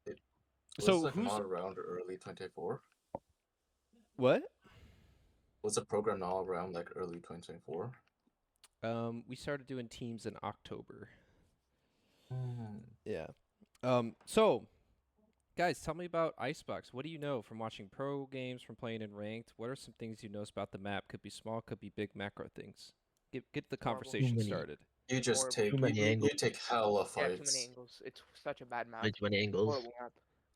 It was So like who's not around early 2024. what? Was the program not around like early 2024? We started doing teams in October. Hmm. Yeah. So guys, tell me about Icebox. What do you know from watching pro games, from playing in ranked? What are some things you know about the map? Could be small, could be big macro things. Get the Horrible. Too conversation many, started. You just Horrible. too take many you angles. take hella Yeah, too many fights. angles. It's such a bad Way map. too many angles. Horrible map.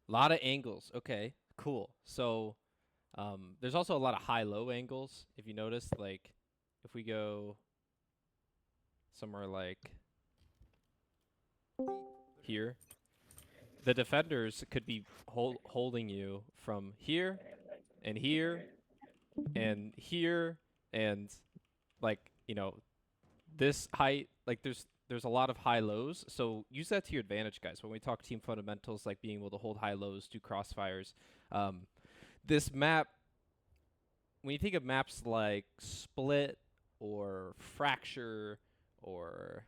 A lot of angles. Okay, cool. So there's also a lot of high-low angles. If you notice, like if we go somewhere like here, the defenders could be holding you from here and here and here and like this height. Like there's a lot of high lows, so use that to your advantage, guys. When we talk team fundamentals, like being able to hold high lows, do crossfires, um, this map, when you think of maps like Split or Fracture or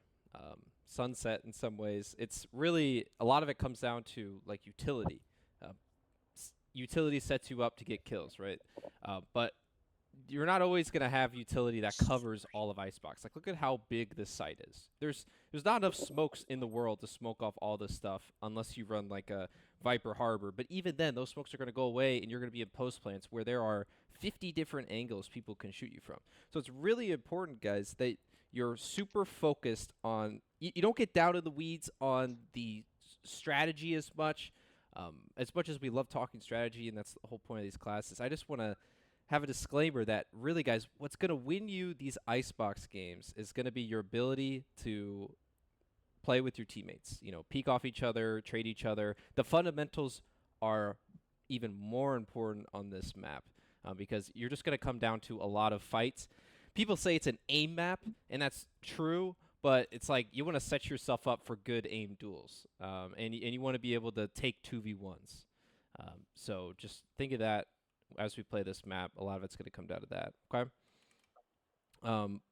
Sunset, in some ways, it's really a lot of it comes down to like utility. Uh, Utility sets you up to get kills, right? But you're not always going to have utility that covers all of Icebox. Like, look at how big this site is. There's not enough smokes in the world to smoke off all this stuff unless you run like a Viper Harbor. But even then, those smokes are going to go away, and you're going to be in post plants where there are 50 different angles people can shoot you from. So it's really important, guys, that you're super focused on. You don't get down in the weeds on the strategy as much as we love talking strategy, and that's the whole point of these classes. I just want to have a disclaimer that really, guys, what's going to win you these Icebox games is going to be your ability to play with your teammates. Peek off each other, trade each other. The fundamentals are even more important on this map because you're just going to come down to a lot of fights. People say it's an aim map, and that's true, but it's like you want to set yourself up for good aim duels, and you want to be able to take 2v1s. So just think of that as we play this map. A lot of it's going to come down to that. Okay.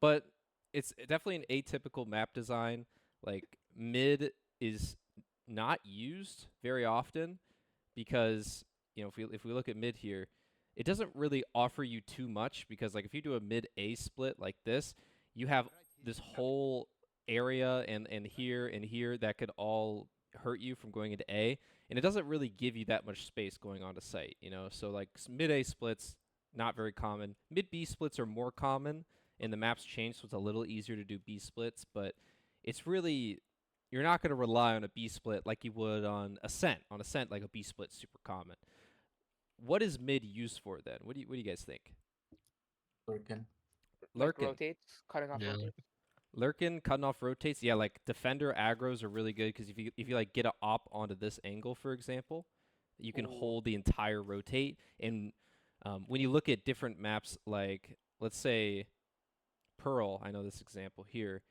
But it's definitely an atypical map design. Like mid is not used very often because if we look at mid here, it doesn't really offer you too much because like if you do a mid A split like this, you have this whole area and here that could all hurt you from going into A, and it doesn't really give you that much space going on to site. So like mid A splits not very common. Mid B splits are more common, and the maps changed, so it's a little easier to do B splits, but it's really you're not going to rely on a B split like you would on Ascent. On Ascent, like a B split, super common. What is mid used for then? What do you guys think? Lurkin. Like Lurkin. rotates, cutting off Yeah. rotates. Lurkin, cutting off rotates. Yeah, like defender aggros are really good because if you like get a op onto this angle, for example, you can Ooh. hold the entire rotate. And when you look at different maps, like let's say Pearl, I know this example here.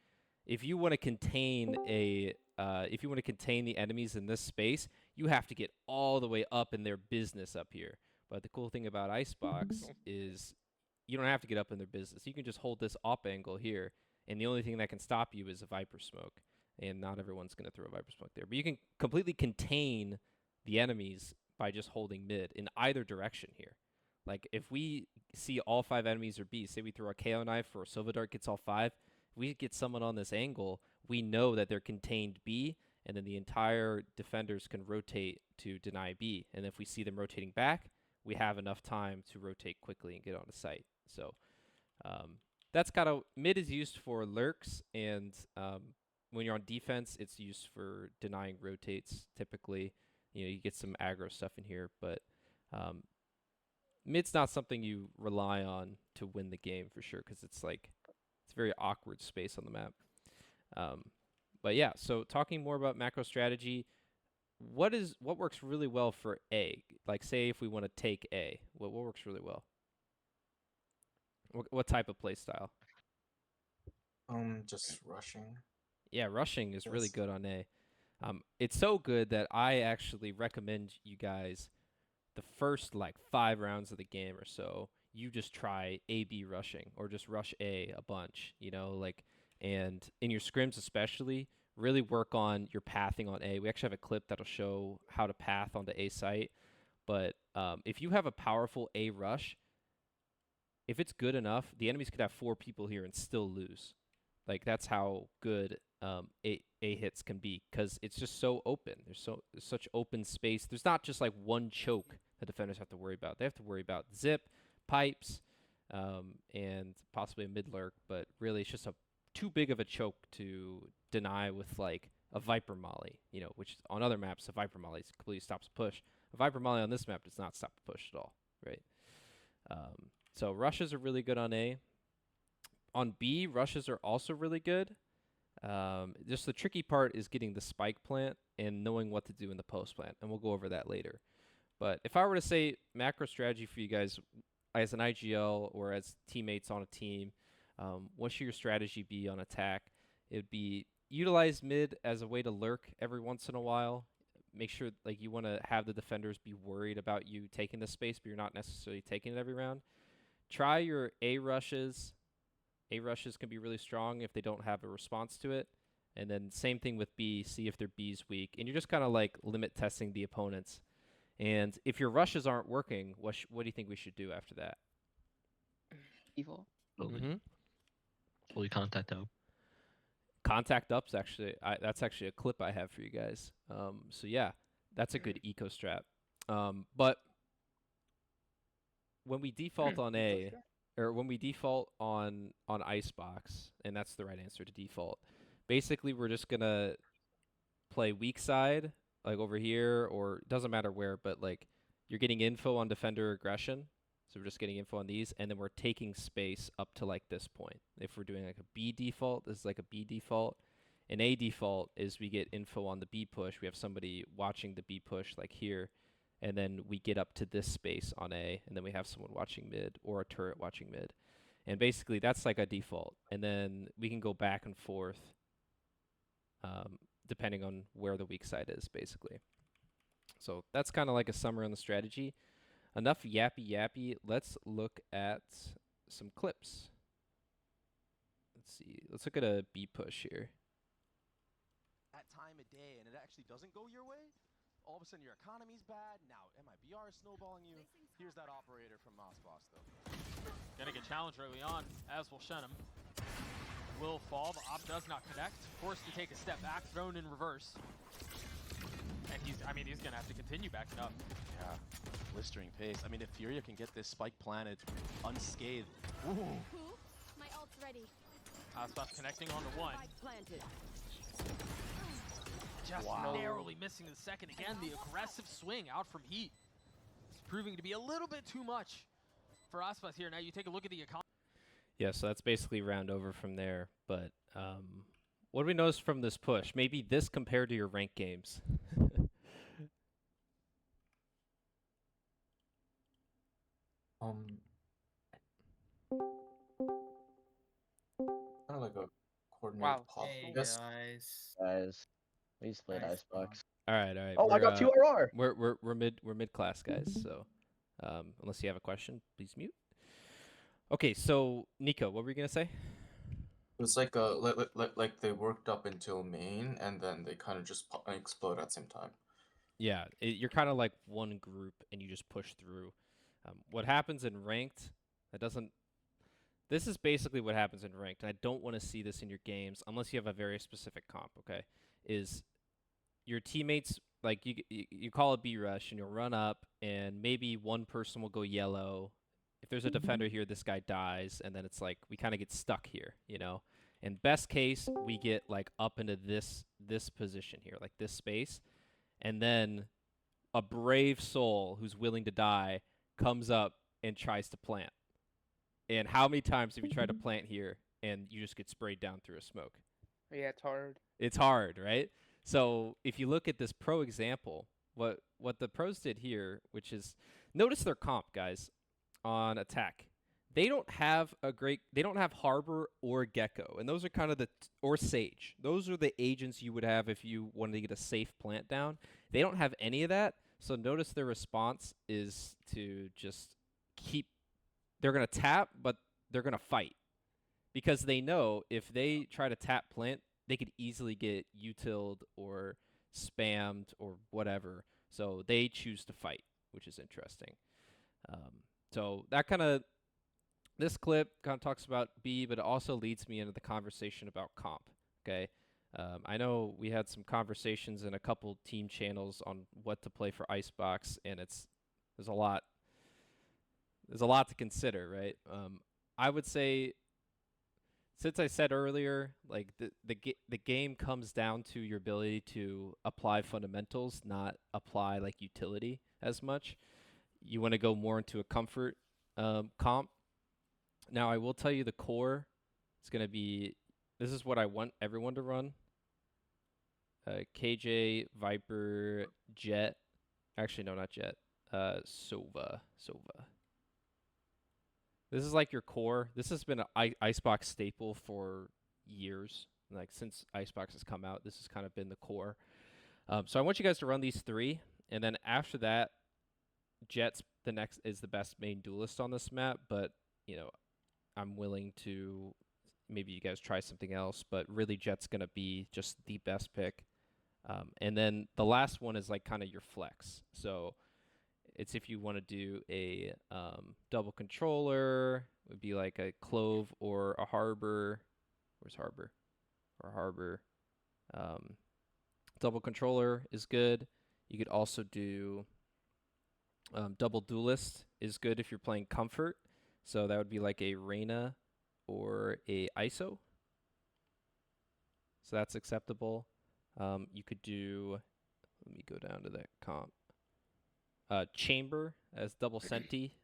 If you want to contain if you want to contain the enemies in this space, you have to get all the way up in their business up here. But the cool thing about Icebox is you don't have to get up in their business. You can just hold this op angle here, and the only thing that can stop you is a Viper smoke. And not everyone's going to throw a Viper smoke there. But you can completely contain the enemies by just holding mid in either direction here. Like if we see all 5 enemies are B, say we throw a KO knife or a Silva Dart gets all 5, if we get someone on this angle, we know that they're contained B, and then the entire defenders can rotate to deny B. And if we see them rotating back, we have enough time to rotate quickly and get onto site. So that's kind of mid is used for lurks, and when you're on defense, it's used for denying rotates. Typically, you get some aggro stuff in here, but mid's not something you rely on to win the game for sure because it's very awkward space on the map. But yeah, so talking more about macro strategy, what works really well for A? Like say if we want to take A, what works really well? What type of play style? Just rushing. Yeah, rushing is really Yes. good on A. It's so good that I actually recommend you guys the first like 5 rounds of the game or so, you just try A/B rushing or just rush A a bunch, and in your scrims especially, really work on your pathing on A. We actually have a clip that'll show how to path on the A site. But if you have a powerful A rush, if it's good enough, the enemies could have 4 people here and still lose. Like, that's how good A hits can be, because it's just so open. There's such open space. There's not just like one choke the defenders have to worry about. They have to worry about zip, pipes, and possibly a mid lurk. But really, it's just too big of a choke to deny with like a Viper Molly, you know, which on other maps, a Viper Molly completely stops push. A Viper Molly on this map does not stop the push at all, right? So rushes are really good on A. On B, rushes are also really good. Just the tricky part is getting the spike plant and knowing what to do in the post plant, and we'll go over that later. But if I were to say macro strategy for you guys as an IGL or as teammates on a team, what should your strategy be on attack? It would be utilize mid as a way to lurk every once in a while. Make sure like you want to have the defenders be worried about you taking the space, but you're not necessarily taking it every round. Try your A rushes. A rushes can be really strong if they don't have a response to it. And then same thing with B, see if their B's weak. And you're just kind of like limit testing the opponents. And if your rushes aren't working, what do you think we should do after that? Evil. Fully contact up. Contact up's actually, that's actually a clip I have for you guys. So yeah, that's a good eco strat. But when we default on A, or when we default on Icebox, and that's the right answer to default, basically we're just gonna play weak side, like over here, or it doesn't matter where, but like you're getting info on defender aggression, so we're just getting info on these, and then we're taking space up to like this point. If we're doing like a B default, this is like a B default. An A default is we get info on the B push. We have somebody watching the B push like here, and then we get up to this space on A, and then we have someone watching mid or a turret watching mid. And basically that's like a default. And then we can go back and forth depending on where the weak side is, basically. So that's kind of like a summary on the strategy. Enough yappy. Let's look at some clips. Let's see. Let's look at a B push here. That time of day and it actually doesn't go your way, all of a sudden your economy's bad. Now MIBR is snowballing you. Here's that operator from Icebox though. Gonna get challenged early on, as will Shenum. Will fall, but Op does not connect. Forced to take a step back, thrown in reverse. And he's gonna have to continue backing up. Yeah, blistering pace. I mean, if Furia can get this spike planted unscathed. Ooh. My ult's ready. Icebox connecting onto one. Planted. Just Wow. narrowly missing the second. Again, the aggressive swing out from Heat. It's proving to be a little bit too much for Icebox here. Now you take a look at the economy. Yeah, so that's basically round over from there. But what do we notice from this push? Maybe this compared to your ranked games. Kind of like a coordinated Wow. pop. Hey Yes. guys. We used to play Nice, Icebox. All right. Oh, I got 2 RR. We're mid class guys. So unless you have a question, please mute. Okay, so Nico, what were you gonna say? It was like like they worked up until main and then they kind of just explode at the same time. Yeah, you're kind of like one group and you just push through. What happens in ranked, this is basically what happens in ranked, and I don't want to see this in your games unless you have a very specific comp, okay? Is your teammates, like you call a B rush and you'll run up and maybe one person will go yellow. If there's a defender here, this guy dies, and then it's like we kind of get stuck here, you know? In best case, we get like up into this position here, like this space, and then a brave soul who's willing to die comes up and tries to plant. And how many times have you tried to plant here and you just get sprayed down through a smoke? Yeah, it's hard. It's hard, right? So if you look at this pro example, what the pros did here, which is notice their comp, guys, on attack. They don't have Harbor or Gecko, and those are kind of or Sage. Those are the agents you would have if you wanted to get a safe plant down. They don't have any of that, so notice their response is to just they're going to tap, but they're going to fight. Because they know if they try to tap plant, they could easily get utiled or spammed or whatever. So they choose to fight, which is interesting. So that kind of this clip kind of talks about B, but it also leads me into the conversation about comp. Okay, I know we had some conversations in a couple team channels on what to play for Icebox, and there's a lot to consider, right? I would say, since I said earlier, like the game comes down to your ability to apply fundamentals, not apply like utility as much. You want to go more into a comfort comp. Now, I will tell you the core is going to be, this is what I want everyone to run. KJ, Viper, Jet. Actually, no, not Jet. Sova. This is like your core. This has been an Icebox staple for years. Like since Icebox has come out, this has kind of been the core. So I want you guys to run these 3, and then after that, Jet's is the best main duelist on this map, but you know, I'm willing to maybe you guys try something else, but really Jet's going to be just the best pick. And then the last one is like kind of your flex. So it's if you want to do a double controller, it would be like a Clove or a Harbor. Where's Harbor? Or Harbor. Double controller is good. You could also do double duelist is good if you're playing comfort. So that would be like a Reyna or a ISO. So that's acceptable. You could do, let me go down to that comp. Chamber as double senti.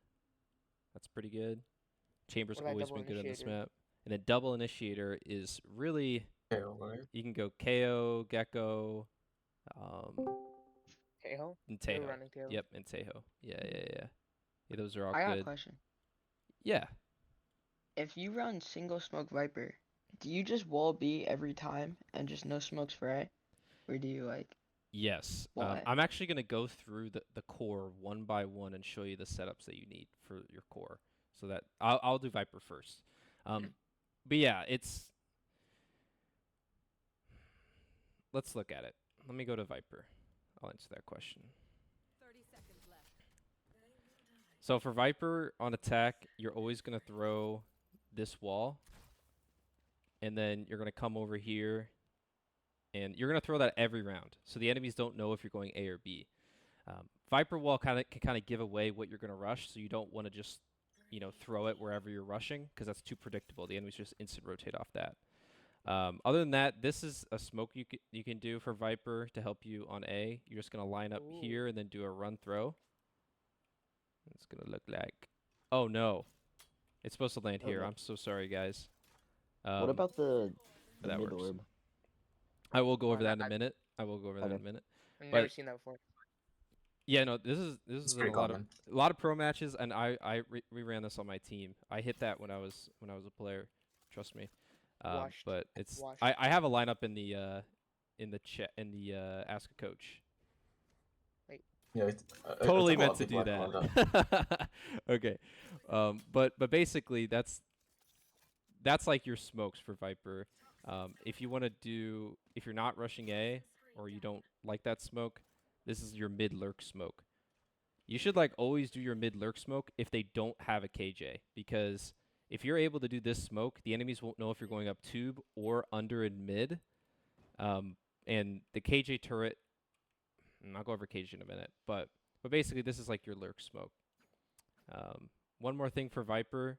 That's pretty good. Chamber's What about always double been good on this initiator? map. And then double initiator is really, KO, right? you can go KO, Gecko, Tejo? and We're Tejo. running Tejo. Yep, and Tejo. Yeah, those are all I got a good. question. Yeah. If you run single smoke Viper, do you just wall B every time and just no smoke spray? Or do you like Yes. why? I'm actually going to go through the core one by one and show you the setups that you need for your core. So that I'll do Viper first. But yeah, let's look at it. Let me go to Viper. I'll answer that question. 30 seconds left. So for Viper on attack, you're always going to throw this wall. And then you're going to come over here. And you're going to throw that every round. So the enemies don't know if you're going A or B. Viper wall can kind of give away what you're going to rush. So you don't want to just, throw it wherever you're rushing, because that's too predictable. The enemies just instant rotate off that. Other than that, this is a smoke you can do for Viper to help you on A. You're just going to line up here and then do a run throw. It's going to look like... Oh, no. It's supposed to land here. Okay. I'm so sorry, guys. What about the that mid works. orb? I will go over that in a I- minute. I will go over that in Okay. a minute. I've But- never seen that before. Yeah, no, this is It's in pretty a common. lot of pro matches, and we ran this on my team. I hit that when I was a player, trust me. Washed. But it's Washed. I have a lineup in the chat in the Ask a Coach. Yeah, Totally I think meant a lot to of do people have that. Okay, but basically that's like your smokes for Viper. If you're not rushing A or you don't like that smoke, this is your mid lurk smoke. You should like always do your mid lurk smoke if they don't have a KJ, because if you're able to do this smoke, the enemies won't know if you're going up tube or under in mid. And the KJ turret, and I'll go over KJ in a minute, but basically this is like your lurk smoke. One more thing for Viper,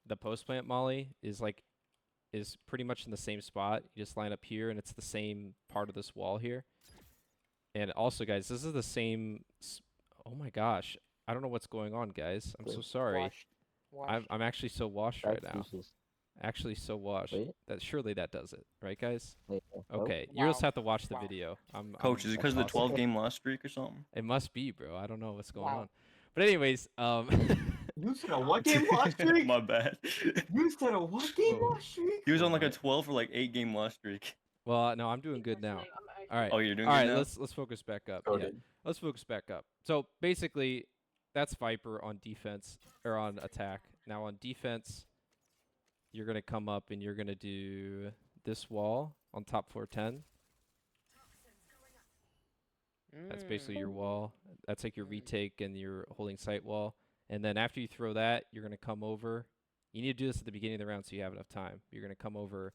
the post plant molly is pretty much in the same spot. You just line up here, and it's the same part of this wall here. And also, guys, this is the same. Oh my gosh, I don't know what's going on, guys. I'm so sorry. Washed. Washed. I'm actually so washed right That's now. useless. Actually, so washed. Wait. Surely that does it, right, guys? Wait, oh, Okay, you just Wow. have to watch the Wow. video. Coach, is it because of the That's awesome. 12-game loss streak or something? It must be, bro. I don't know what's going Wow. on. But anyways, You said a what game loss streak? My bad. You said a what game Whoa. loss streak? He was on like a Alright. 12 or like 8-game loss streak. well, no, I'm doing good now. All right. Oh, you're doing All good right, now? let's focus back up. Go Yeah. ahead. Let's focus back up. So basically, that's Viper on defense or on attack. Now on defense, you're gonna come up and you're gonna do this wall on top floor 10. That's basically your wall. That's like your retake and your holding site wall. And then after you throw that, you're going to come over. You need to do this at the beginning of the round so you have enough time. You're going to come over,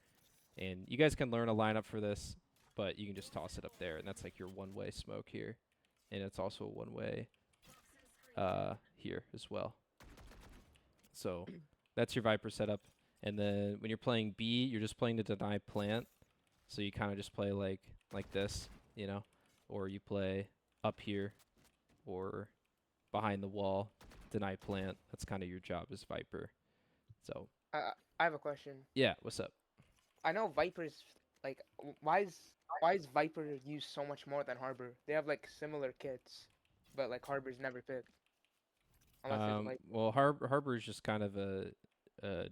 and you guys can learn a lineup for this, but you can just toss it up there. And that's like your one-way smoke here. And it's also a one-way here as well. So that's your Viper setup. And then when you're playing B, you're just playing the deny plant. So you kind of just play like this, you know, or you play up here or behind the wall, deny plant. That's kind of your job as Viper. So I have a question. yeah, what's up? I know Viper's like why is Viper used so much more than Harbor? They have like similar kits, but like Harbor's never picked. Unless it's like Well, Harbor is just kind of a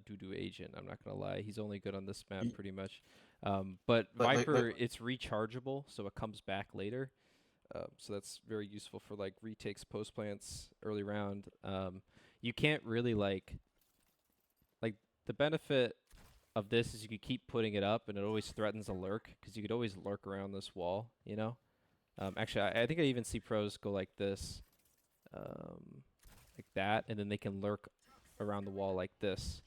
doo-doo agent. I'm not gonna lie. He's only good on this map Ye- pretty much. But like- Viper, it's rechargeable, so it comes back later. So that's very useful for like retakes, post plants, early round. You can't really like the benefit of this is you could keep putting it up, and it always threatens a lurk because you could always lurk around this wall. You know. Actually, I think I even see pros go like this, like that, and then they can lurk around the wall like this.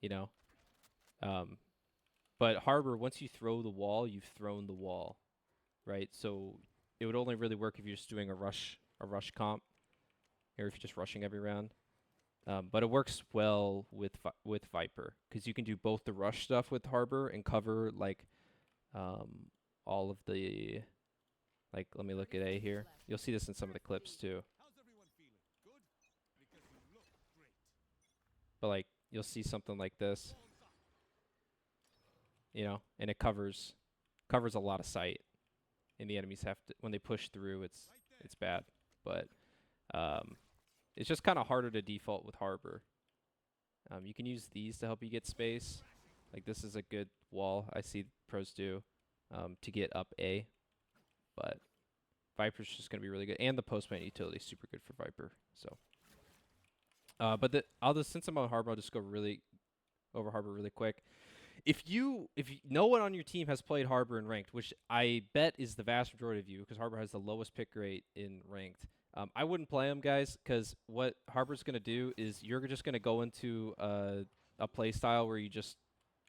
You know. But Harbor, once you throw the wall, you've thrown the wall, right? So it would only really work if you're just doing a rush comp, or if you're just rushing every round. But it works well with Viper because you can do both the rush stuff with Harbor and cover like all of the like. Let me look at A here. You'll see this in some of the clips too. But like you'll see something like this, you know, and it covers a lot of sight, and the enemies have to when they push through. It's bad, but it's just kind of harder to default with Harbor. You can use these to help you get space. Like this is a good wall I see pros do to get up A, but Viper's just gonna be really good, and the postman utility is super good for Viper. So, but since I'm on Harbor, I'll just go over Harbor really quick. If no one on your team has played Harbor in ranked, which I bet is the vast majority of you, because Harbor has the lowest pick rate in ranked, I wouldn't play him, guys, because what Harbor's gonna do is you're just gonna go into a play style where you just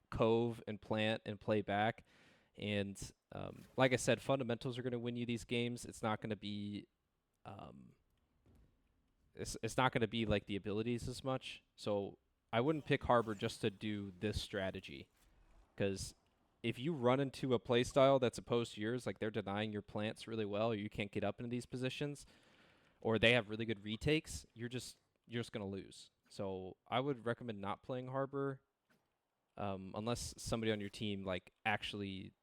cove and plant and play back, and like I said, fundamentals are gonna win you these games. It's not gonna be it's not gonna be like the abilities as much. So I wouldn't pick Harbor just to do this strategy. Because if you run into a play style that's opposed to yours, like they're denying your plants really well, or you can't get up into these positions, or they have really good retakes, you're just gonna lose. So I would recommend not playing Harbor, unless somebody on your team like actually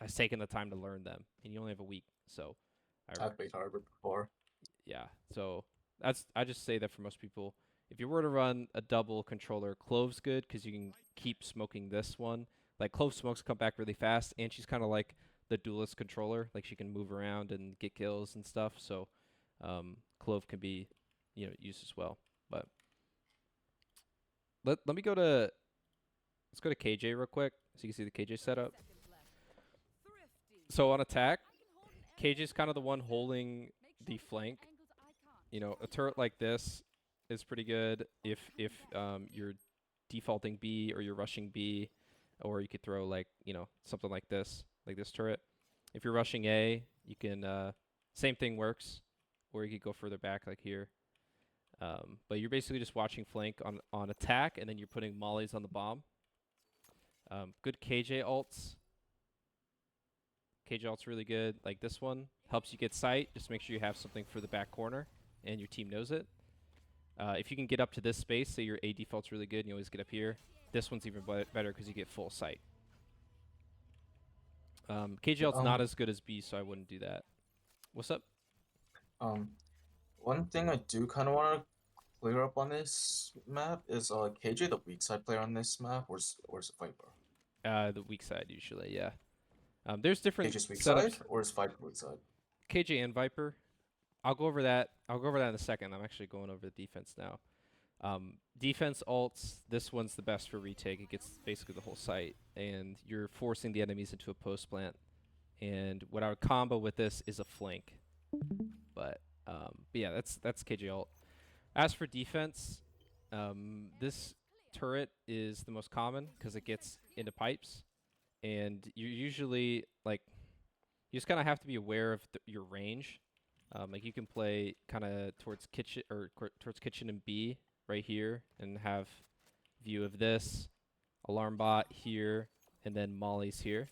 has taken the time to learn them, and you only have a week. So I've played Harbor before. yeah. So I just say that for most people. If you were to run a double controller, Clove's good because you can keep smoking this one. Like Clove smokes come back really fast, and she's kind of like the duelist controller. Like she can move around and get kills and stuff. So Clove can be, used as well. But let's go to KJ real quick so you can see the KJ setup. So on attack, KJ's kind of the one holding the flank. A turret like this is pretty good if you're defaulting B or you're rushing B, or you could throw like something like this turret. If you're rushing A, you can same thing works, or you could go further back like here. But you're basically just watching flank on attack, and then you're putting mollies on the bomb. Good KJ ults. KJ ult's really good. Like this one helps you get sight. Just make sure you have something for the back corner, and your team knows it. If you can get up to this space, say your A default's really good, and you always get up here. This one's even better because you get full sight. KJ ult's not as good as B, so I wouldn't do that. What's up? One thing I do kind of want to clear up on this map is KJ the weak side player on this map, or is it Viper? The weak side usually, yeah. There's different KJ's weak setups. side, or is Viper weak side? KJ and Viper. I'll go over that in a second. I'm actually going over the defense now. Defense ults, this one's the best for retake. It gets basically the whole site, and you're forcing the enemies into a post plant. And what I would combo with this is a flank. But yeah, that's KJ ult. As for defense, this turret is the most common because it gets into pipes, and you usually like you just kind of have to be aware of your range. Like you can play kind of towards kitchen or towards kitchen and B right here, and have view of this alarm bot here, and then mollies here,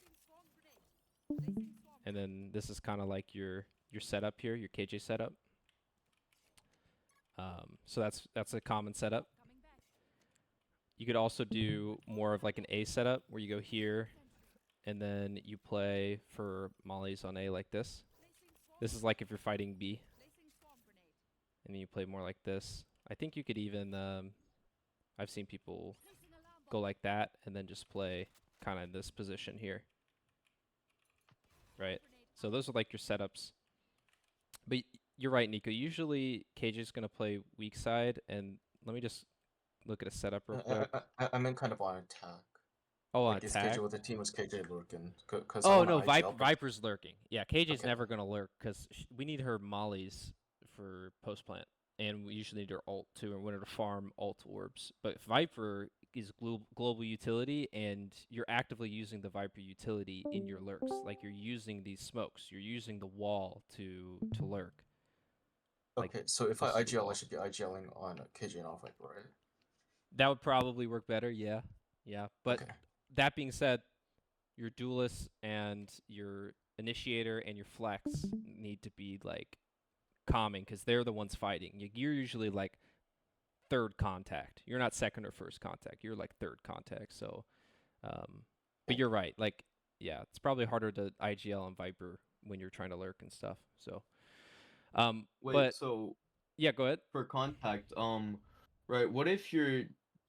and then this is kind of like your setup here, your KJ setup. So that's a common setup. You could also do more of like an A setup where you go here and then you play for mollies on A like this. This is like if you're fighting B. And then you play more like this. I think you could even, I've seen people go like that and then just play kind of in this position here. Right? So those are like your setups. But you're right, Nico. Usually KJ's going to play weak side, and let me just look at a setup real quick. I meant kind of on attack. Oh, on Like, is attack? KJ with the team, was KJ lurking? Cause Oh, I no, want to IGL, but Viper's lurking. Yeah, KJ's Okay. never going to lurk because we need her mollies for post plant. And we usually need her ult too, and we want her to farm ult orbs. But Viper is global utility, and you're actively using the Viper utility in your lurks. Like you're using these smokes. You're using the wall to lurk. Like, Okay, so if this I is the IGL, I wall. should be IGLing on KJ and off Viper, right? That would probably work better, yeah. Yeah. But Okay. that being said, your duelist and your initiator and your flex need to be like calming because they're the ones fighting. You're usually like third contact. You're not second or first contact. You're like third contact. So, but you're right. Like, yeah, it's probably harder to IGL on Viper when you're trying to lurk and stuff. So, Wait, but so yeah, go ahead. for contact, right, what if your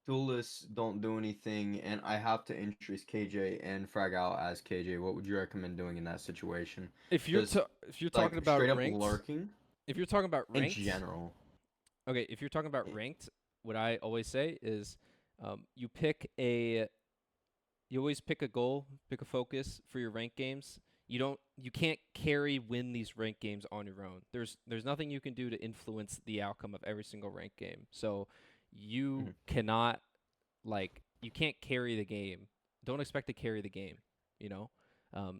duelists don't do anything and I have to introduce KJ and frag out as KJ? What would you recommend doing in that situation? If you're Just, if you're like, talking about straight up ranked, lurking if you're talking about in ranked, general. okay, if you're talking about ranked, what I always say is, you always pick a goal, pick a focus for your ranked games. You can't win these ranked games on your own. There's nothing you can do to influence the outcome of every single ranked game. So you cannot, like, you can't carry the game. Don't expect to carry the game, you know?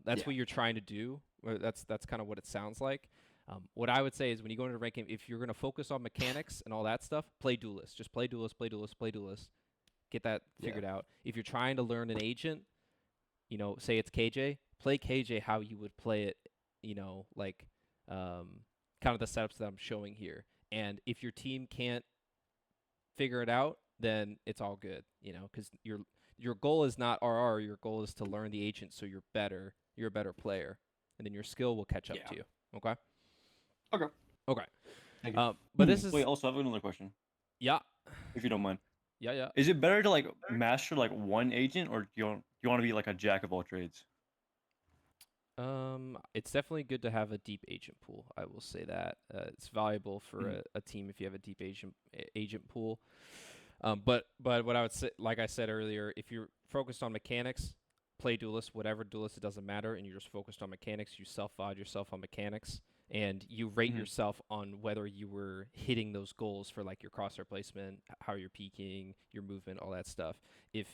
That's what you're trying to do. Or that's kind of what it sounds like. What I would say is when you go into a ranked game, if you're going to focus on mechanics and all that stuff, play duelist. Just play duelist, play duelist, play duelist. Get that figured out. If you're trying to learn an agent, you know, say it's KJ, play KJ how you would play it, you know, like kind of the setups that I'm showing here. And if your team can't figure it out, then it's all good, you know, because your goal is not RR. Your goal is to learn the agent so you're better. You're a better player, and then your skill will catch up to you. Okay. Okay. Okay. Thank you. But this is Wait, also I have another question, yeah. if you don't mind. Yeah. Is it better to like master like one agent, or do you want to be like a jack of all trades? It's definitely good to have a deep agent pool. I will say that it's valuable for a team if you have a deep agent pool. But what I would say, like I said earlier, if you're focused on mechanics, play duelist, whatever duelist, it doesn't matter, and you're just focused on mechanics. You self-VOD yourself on mechanics, and you rate yourself on whether you were hitting those goals for like your crosshair placement, how you're peeking, your movement, all that stuff. If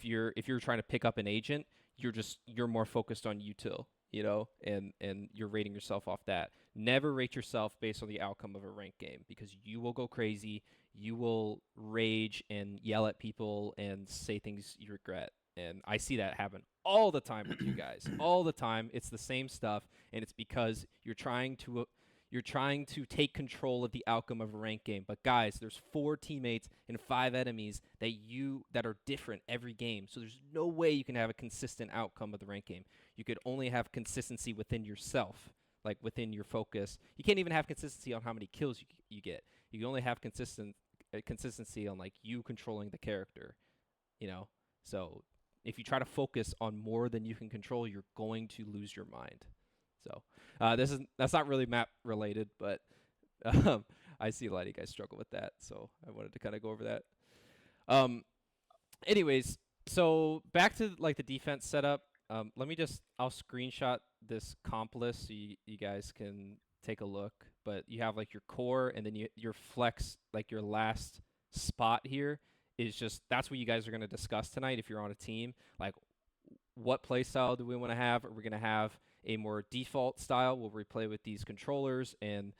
you're trying to pick up an agent, you're more focused on util, you know, and you're rating yourself off that. Never rate yourself based on the outcome of a ranked game because you will go crazy, you will rage and yell at people and say things you regret. And I see that happen all the time with you guys. All the time. It's the same stuff, and it's because you're trying to take control of the outcome of a ranked game. But guys, there's 4 teammates and 5 enemies that are different every game. So there's no way you can have a consistent outcome of the ranked game. You could only have consistency within yourself, like within your focus. You can't even have consistency on how many kills you get. You can only have consistency on like you controlling the character, you know? So if you try to focus on more than you can control, you're going to lose your mind. So that's not really map related, but I see a lot of you guys struggle with that, so I wanted to kind of go over that. Anyways, so back to like the defense setup. I'll screenshot this comp list so you guys can take a look. But you have like your core, and then your flex, like your last spot here is just that's what you guys are going to discuss tonight if you're on a team. Like, what play style do we want to have? Are we going to have a more default style where we play with these controllers and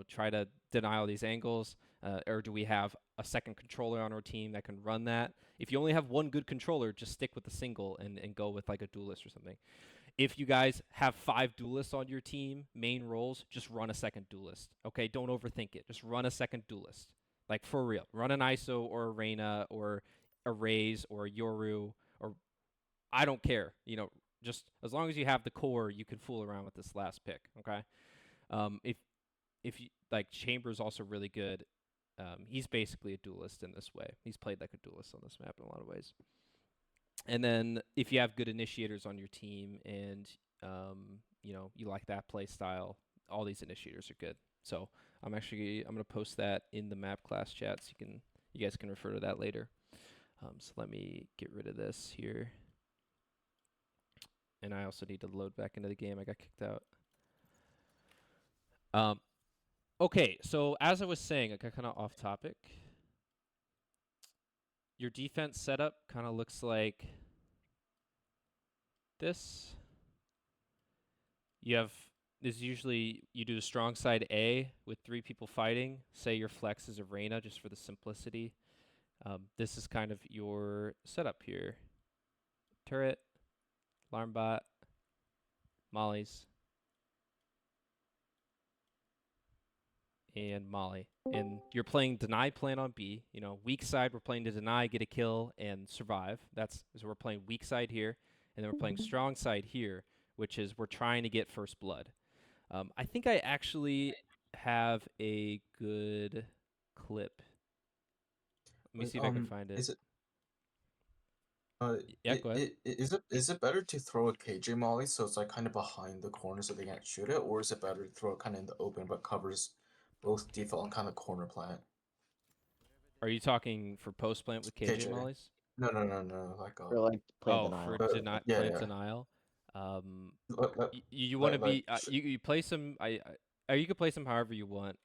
try to deny all these angles, or do we have a second controller on our team that can run that? If you only have one good controller, just stick with the single and go with like a duelist or something. If you guys have 5 duelists on your team, main roles, just run a second duelist. Okay, don't overthink it. Just run a second duelist. Like, for real. Run an ISO or a Reyna or a Raze or a Yoru, or I don't care. Just as long as you have the core, you can fool around with this last pick, okay? If you like, Chamber's also really good. He's basically a duelist in this way. He's played like a duelist on this map in a lot of ways. And then if you have good initiators on your team and you like that play style, all these initiators are good. So I'm gonna post that in the map class chat so you guys can refer to that later. So let me get rid of this here. And I also need to load back into the game. I got kicked out. Okay, so as I was saying, I got kind of off topic. Your defense setup kind of looks like this. Usually you do a strong side A with 3 people fighting. Say your flex is a Reyna, just for the simplicity. This is kind of your setup here. Turret, alarm bot, mollies, and molly. And you're playing deny plan on B. Weak side, we're playing to deny, get a kill, and survive. So we're playing weak side here, and then we're playing strong side here, which is we're trying to get first blood. I think I actually have a good clip. Let me see if I can find it. Is it? Yeah, go ahead. Is it better to throw a KJ molly so it's like kind of behind the corner so they can't shoot it, or is it better to throw it kind of in the open but covers both default and kind of corner plant? Are you talking for post plant with KJ KJ. mollies? No, like Or like plant Oh, denial. for yeah, plant yeah. denial. You Like- want to be like sh- you play some. You can play some however you want.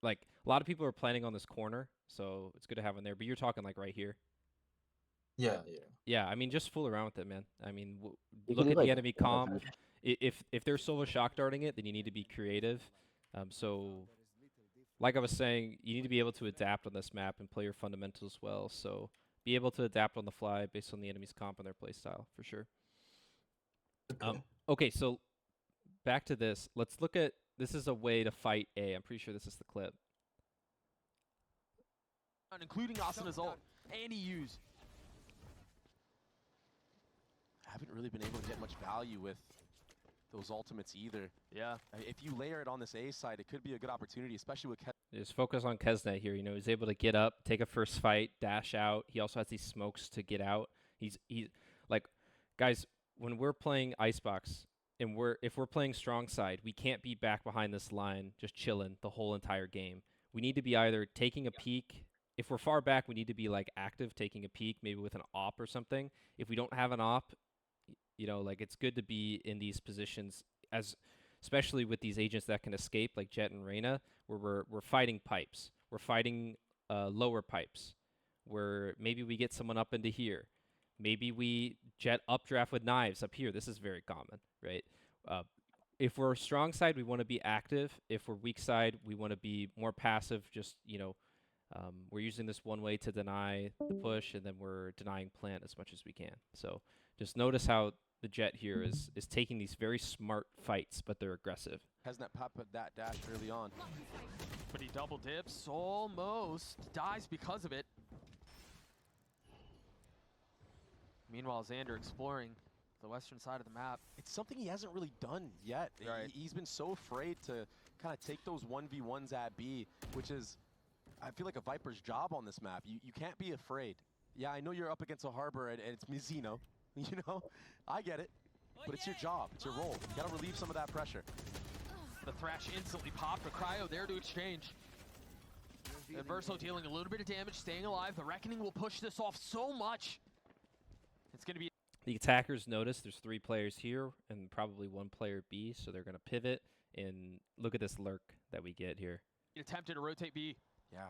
Like, a lot of people are planning on this corner, so it's good to have one there. But you're talking like right here. Yeah. Yeah, I mean, just fool around with it, man. I mean, You look can at do, the like, enemy one comp. of If they're solo shock darting it, then you need to be creative. So, like I was saying, you need to be able to adapt on this map and play your fundamentals well. So, be able to adapt on the fly based on the enemy's comp and their play style, for sure. Okay. Okay, so back to this. Let's look at, this is a way to fight A. I'm pretty sure this is the clip. Including Asana's ult. And he used. Haven't really been able to get much value with those ultimates either. Yeah. If you layer it on this A side, it could be a good opportunity, especially with Just focus on Kesnet here. He's able to get up, take a first fight, dash out. He also has these smokes to get out. He's like, guys, when we're playing Icebox and if we're playing strong side, we can't be back behind this line just chilling the whole entire game. We need to be either taking a peek. If we're far back, we need to be like active, taking a peek, maybe with an op or something. If we don't have an op, like, it's good to be in these positions, especially with these agents that can escape, like Jet and Reyna, where we're fighting pipes. We're fighting lower pipes, where maybe we get someone up into here. Maybe we Jet updraft with knives up here. This is very common, right? If we're strong side, we want to be active. If we're weak side, we want to be more passive. Just, we're using this one way to deny the push, and then we're denying plant as much as we can. So just notice how the Jet here is taking these very smart fights, but they're aggressive. Kesnet pop that dash early on. But he double dips, almost dies because of it. Meanwhile, Xander exploring the western side of the map. It's something he hasn't really done yet. Right. He's been so afraid to kind of take those 1v1s at B, which is, I feel like, a Viper's job on this map. You can't be afraid. Yeah, I know you're up against a Harbor and it's Mizuno. I get it. But it's your job. It's your role. You gotta relieve some of that pressure. The Thrash instantly popped, but Cryo there to exchange. And Verso dealing a little bit of damage, staying alive. The Reckoning will push this off so much. It's going to be The attackers notice there's 3 players here and probably 1 player B, so they're going to pivot. And look at this lurk that we get here. attempted to rotate B. Yeah.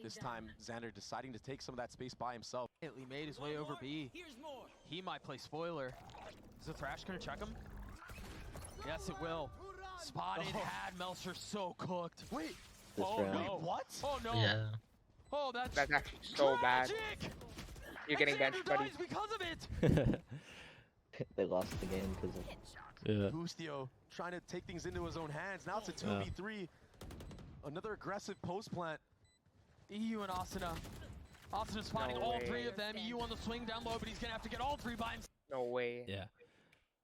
This time, Xander deciding to take some of that space by himself. He made his way over B. He might play spoiler. Is the Thrash going to check him? Yes, it will. Spotted, had Melcher so cooked. Wait. Oh, round. no. What? Oh, no. Yeah. Oh, that's actually so bad. tragic. You're getting Xander benched, buddy. dies because of it. They lost the game because of. Yeah. Bustio trying to take things into his own hands. Now it's a 2v3. Another aggressive post plant. EU and Asuna. Asuna's finding No all way. 3 of them. EU on the swing down low, but he's going to have to get all 3 by himself. No way. Yeah.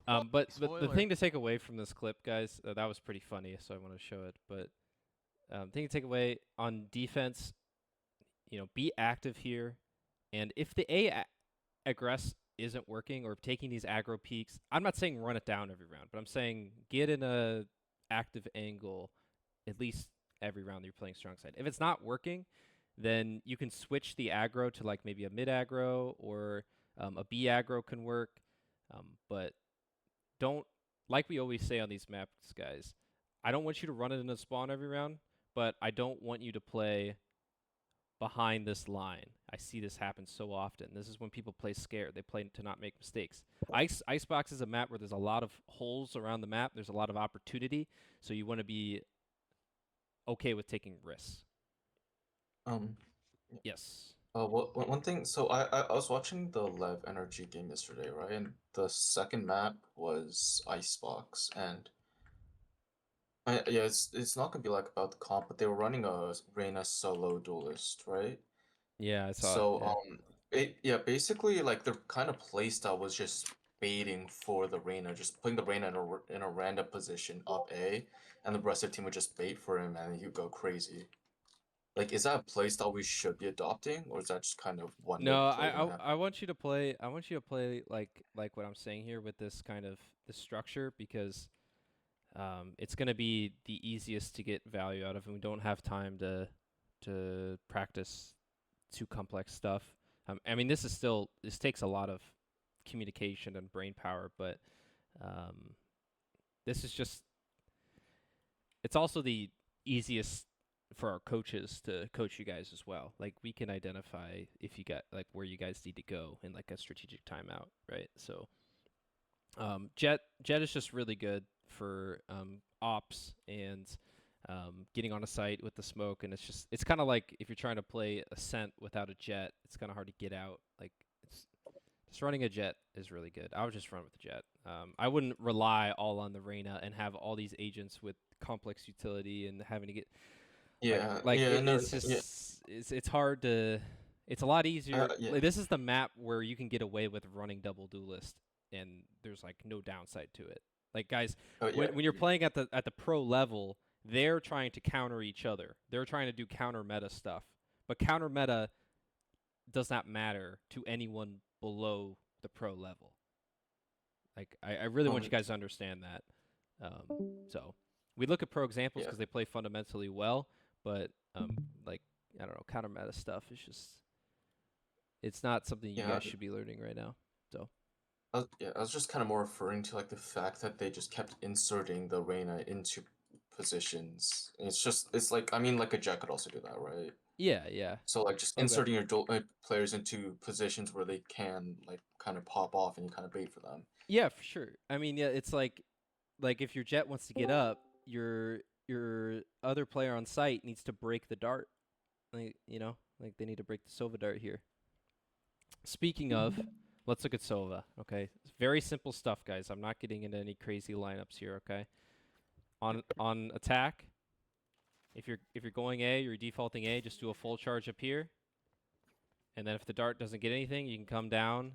But the Spoiler. thing to take away from this clip, guys, that was pretty funny, so I want to show it. But thing to take away on defense, be active here. And if the aggress isn't working or taking these aggro peaks, I'm not saying run it down every round, but I'm saying get in a active angle at least every round that you're playing strong side. If it's not working, then you can switch the aggro to like maybe a mid aggro or a B aggro can work. But don't, like we always say on these maps, guys, I don't want you to run it in a spawn every round, but I don't want you to play behind this line. I see this happen so often. This is when people play scared. They play to not make mistakes. Icebox is a map where there's a lot of holes around the map. There's a lot of opportunity, so you want to be okay with taking risks. Yes. Well, one thing. So I was watching the Lev Energy game yesterday, right? And the second map was Icebox, and yeah, it's not gonna be like about the comp, but they were running a Reyna solo duelist, right? Yeah, I saw So it. basically like their kind of playstyle was just baiting for the Reyna, just putting the Reyna in a random position up A, and the rest of the team would just bait for him, and he'd go crazy. Like, is that a playstyle we should be adopting, or is that just kind of one? No, way to play the map? I want you to play. I want you to play like what I'm saying here with this kind of this structure because it's gonna be the easiest to get value out of, and we don't have time to practice too complex stuff. I mean, this takes a lot of communication and brain power, but this is just. It's also the easiest for our coaches to coach you guys as well. Like we can identify if you got like where you guys need to go in like a strategic timeout, right? So Jet is just really good for ops and getting on a site with the smoke, and it's kind of like if you're trying to play Ascent without a Jet, it's kind of hard to get out. Like it's just running a Jet is really good. I would just run with the Jet. I wouldn't rely all on the Reyna and have all these agents with complex utility and having to get it's hard to. It's a lot easier. Like, this is the map where you can get away with running double duelist, and there's like no downside to it. Like guys, when you're playing at the pro level, they're trying to counter each other. They're trying to do counter meta stuff, but counter meta does not matter to anyone below the pro level. Like I really want you guys to understand that. So we look at pro examples because they play fundamentally well. But like I don't know, counter meta stuff is just it's not something you guys should be learning right now. So I was just kind of more referring to like the fact that they just kept inserting the Reyna into positions. It's like, I mean, like a Jet could also do that, right? Yeah. So like just inserting your players into positions where they can like kind of pop off and you kind of bait for them. Yeah, for sure. I mean, yeah, it's like if your Jet wants to get up, your other player on site needs to break the dart. Like, like they need to break the Sova dart here. Speaking of, let's look at Sova, okay? Very simple stuff, guys. I'm not getting into any crazy lineups here, okay? On attack, if you're going A, you're defaulting A, just do a full charge up here. And then if the dart doesn't get anything, you can come down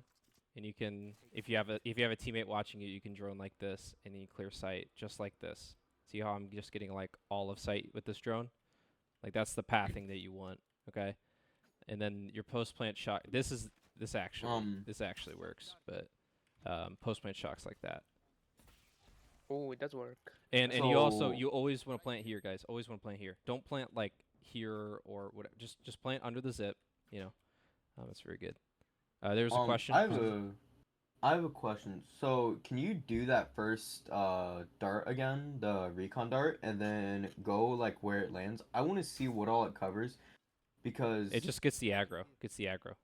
and you can if you have a teammate watching you can drone like this and then you clear sight just like this. See how I'm just getting like all of sight with this drone? Like that's the pathing that you want, okay? And then your post plant shot. This actually works, but post plant shocks like that. Oh, it does work. And you always want to plant here, guys. Always want to plant here. Don't plant like here or whatever. Just plant under the zip. You know, that's very good. There's a Um, question. I have a question. So, can you do that first dart again, the recon dart, and then go like where it lands? I want to see what all it covers because It just gets the aggro. Gets the aggro.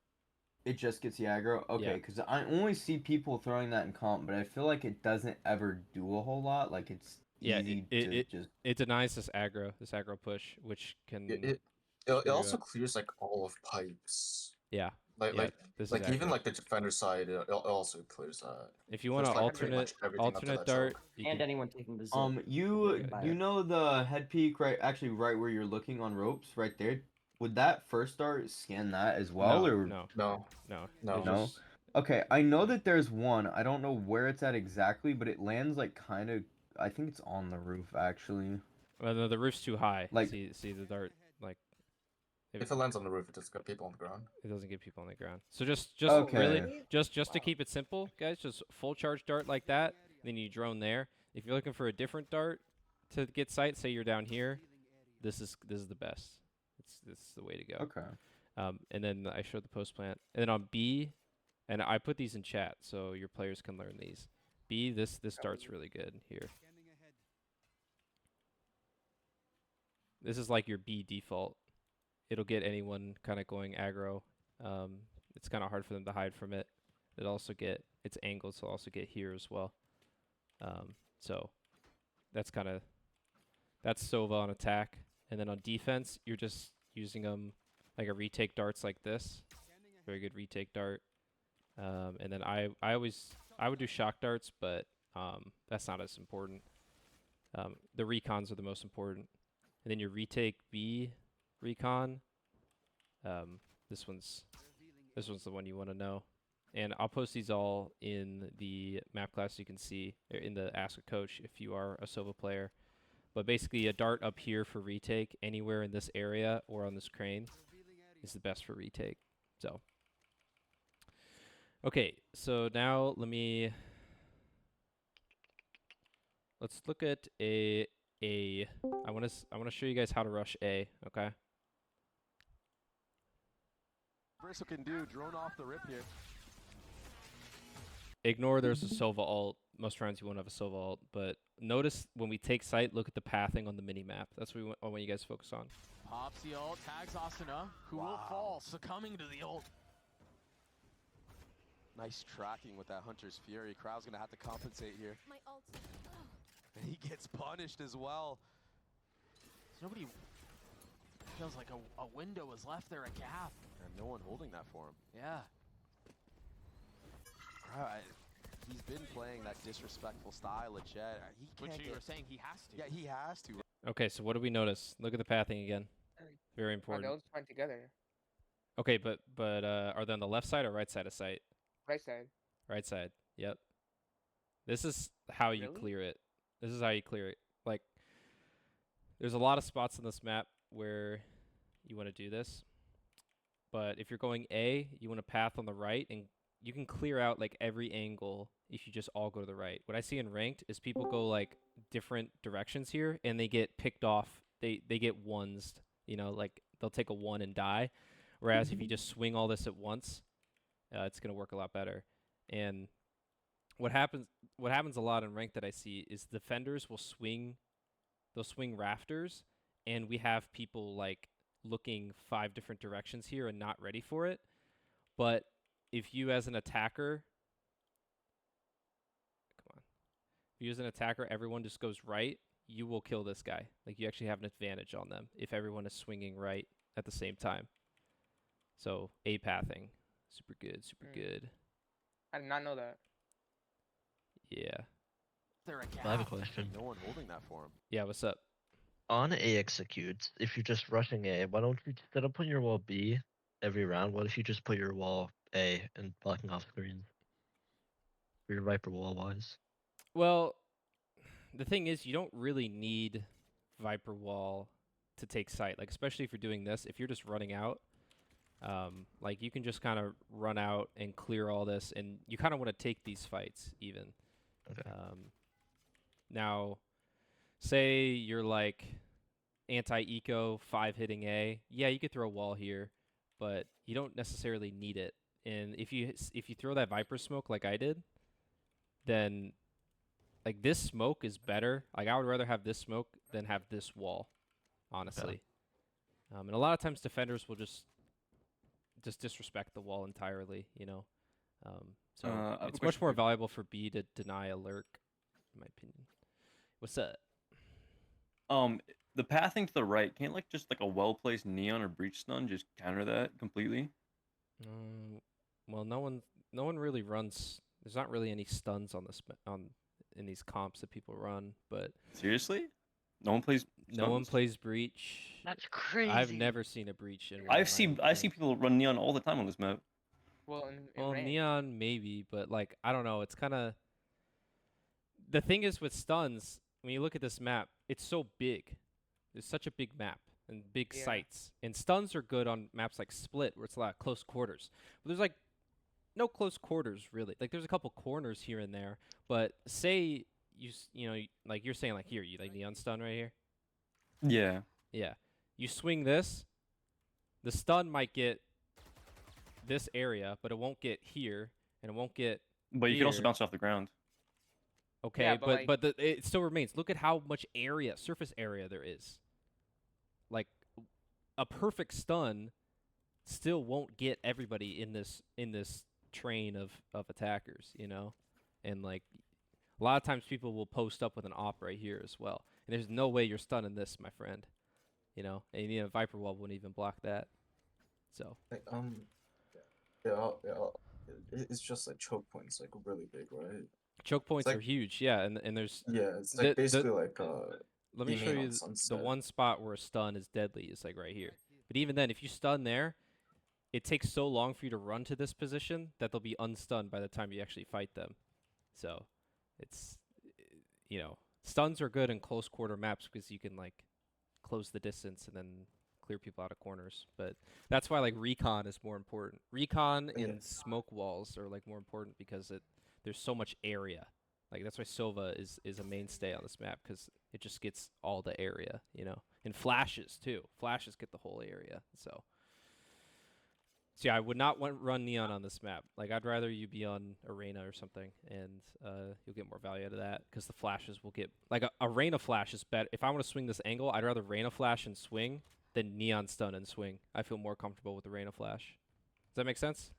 it just gets the aggro. Yeah. Okay, because I only see people throwing that in comp, but I feel like it doesn't ever do a whole lot. Like it's Yeah. easy It to it, just. it denies this aggro push, which can It screw you also up. clears like all of pipes. Yeah. Like Yeah. This is like even aggro. like the defender side, it also clears that. If you want to Clears like pretty much everything up to alternate that dart, choke. you And can. anyone taking the zip. You By you it. know the head peak right, actually right where you're looking on ropes, right there. Would that first dart scan that as well, No, or no, No, no. no. It no? just Okay, I know that there's one. I don't know where it's at exactly, but it lands like kind of. I think it's on the roof actually. well, no, the roof's too high. Like- See the dart like If it lands on the roof, it just got people on the ground. it doesn't get people on the ground. So just Okay. really just to keep it simple, guys, just full charge dart like that. Then you drone there. If you're looking for a different dart to get sight, say you're down here, this is the best. This is the way to go. Okay. And then I showed the post plant. And then on B, and I put these in chat so your players can learn these. B, this dart's really good here. This is like your B default. It'll get anyone kind of going aggro. It's kind of hard for them to hide from it. It also get its angled, so also get here as well. So that's Sova on attack, and then on defense, you're just using them like a retake darts like this. Very good retake dart. And then I would do shock darts, but that's not as important. The recons are the most important. And then your retake B recon. This one's the one you want to know. And I'll post these all in the map class so you can see, or in the Ask a Coach if you are a Sova player. But basically a dart up here for retake anywhere in this area or on this crane is the best for retake. So okay, so now let's look at a I want to show you guys how to rush A, okay? Bristle can do drone off the rip here. Ignore there's a Sova ult. Most rounds you won't have a Sova ult, but notice when we take sight, look at the pathing on the mini map. That's what I want you guys to focus on. Pops the ult, tags Asuna, who will fall, succumbing to the ult. Nice tracking with that Hunter's Fury. Crowd's gonna have to compensate here. My ult. And he gets punished as well. Nobody feels like a window was left there, a gap. And no one holding that for him. Yeah. He's been playing that disrespectful style of Jet. He Which can't you were get... saying he has to. Yeah, he has to. Okay, so what do we notice? Look at the pathing again. Very Oh, important. they all just went together. Okay, but are they on the left side or right side of sight? Right side. Right side. Yep. This is how you Really? clear it. This is how you clear it. Like, there's a lot of spots on this map where you want to do this. But if you're going A, you want to path on the right, and you can clear out like every angle if you just all go to the right. What I see in ranked is people go like different directions here, and they get picked off. They get ones, you know, like they'll take a one and die. Whereas if you just swing all this at once, it's gonna work a lot better. And what happens a lot in ranked that I see is defenders will swing, they'll swing rafters, and we have people like looking 5 different directions here and not ready for it. But if you as an attacker, everyone just goes right, you will kill this guy. Like, you actually have an advantage on them if everyone is swinging right at the same time. So A pathing, super good, super good. I did not know that. Yeah. There a gap. I have a question. No one holding that for him. Yeah, what's up? On A executes, if you're just rushing A, why don't you instead of putting your wall B every round, what if you just put your wall A and blocking off screens? For your Viper wall wise. Well, the thing is, you don't really need Viper wall to take sight. Like, especially if you're doing this, if you're just running out, like, you can just kind of run out and clear all this, and you kind of want to take these fights even. Okay. Now, say you're like anti-eco 5 hitting A. Yeah, you could throw a wall here, but you don't necessarily need it. And if you throw that Viper smoke like I did, then like this smoke is better. Like I would rather have this smoke than have this wall, honestly. And a lot of times defenders will just disrespect the wall entirely, you know. So I have a it's much question more for you. valuable for B to deny a lurk, in my opinion. What's up? The pathing to the right, can't like just like a well-placed neon or breach stun just counter that completely? Well, no one really runs. There's not really any stuns on this in these comps that people run, but Seriously? No one plays no one stuns? plays breach. That's crazy. I've never seen a breach in. I see people run neon all the time on this map. Well, in Well, ranked. neon maybe, but like I don't know. It's kind of the thing is with stuns. When you look at this map, it's so big. There's such a big map and big Yeah. sites. And stuns are good on maps like Split, where it's a lot of close quarters. But there's like no close quarters really. Like there's a couple corners here and there. But say you know like you're saying like here you like neon stun right here. Yeah. Yeah. You swing this, the stun might get this area, but it won't get here, and it won't get But you can also here. bounce off the ground. Okay, Yeah, but, but it still remains. Look at how much surface area there is. Like a perfect stun still won't get everybody in this train of attackers, you know? And like a lot of times people will post up with an op right here as well. And there's no way you're stunning this, my friend. You know? And Viper Wall wouldn't even block that. So Like, it's just like choke points, like really big, right? choke points like- are huge, yeah, and there's Yeah, it's like basically like let me being show on you the Sunset. one spot where a stun is deadly is like right here. But even then, if you stun there, it takes so long for you to run to this position that they'll be unstunned by the time you actually fight them. So it's you know, stuns are good in close quarter maps because you can like close the distance and then clear people out of corners. But that's why like recon is more important. Recon Yeah. and smoke walls are like more important because there's so much area. Like that's why Sova is a mainstay on this map because it just gets all the area, you know. And flashes too. Flashes get the whole area. So yeah, I would not run neon on this map. Like I'd rather you be on arena or something, and you'll get more value out of that because the flashes will get like a arena flash is better. If I want to swing this angle, I'd rather arena flash and swing than neon stun and swing. I feel more comfortable with arena flash. Does that make sense?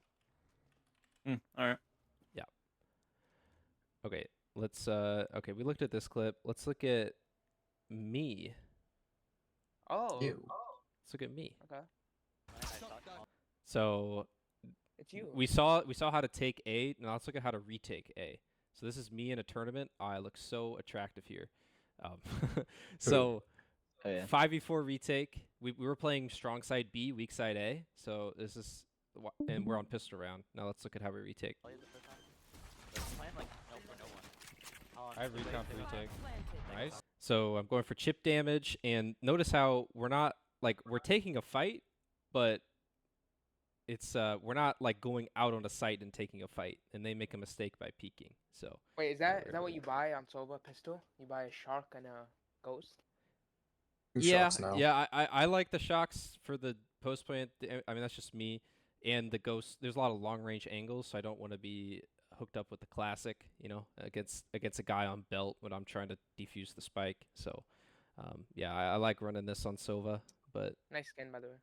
All right. Okay, let's okay, we looked at this clip. Let's look at me. Oh, Ew. Let's look at me. okay. So It's you. we saw how to take A. Now let's look at how to retake A. So this is me in a tournament. Oh, I look so attractive here. So Oh yeah. 5v4 retake. We were playing strong side B, weak side A. So this is and we're on pistol round. Now let's look at how we retake. I have recon for retake. Nice. So I'm going for chip damage, and notice how we're not like we're taking a fight, but it's we're not like going out on a site and taking a fight, and they make a mistake by peeking. So Wait, is that what you buy on Sova pistol? You buy a shark and a ghost? Shocks now. yeah, I like the shocks for the post plant. I mean that's just me, and the ghost. There's a lot of long range angles, so I don't want to be hooked up with the classic, you know, against a guy on belt when I'm trying to defuse the spike. So yeah, I like running this on Sova, but Nice skin, by the way.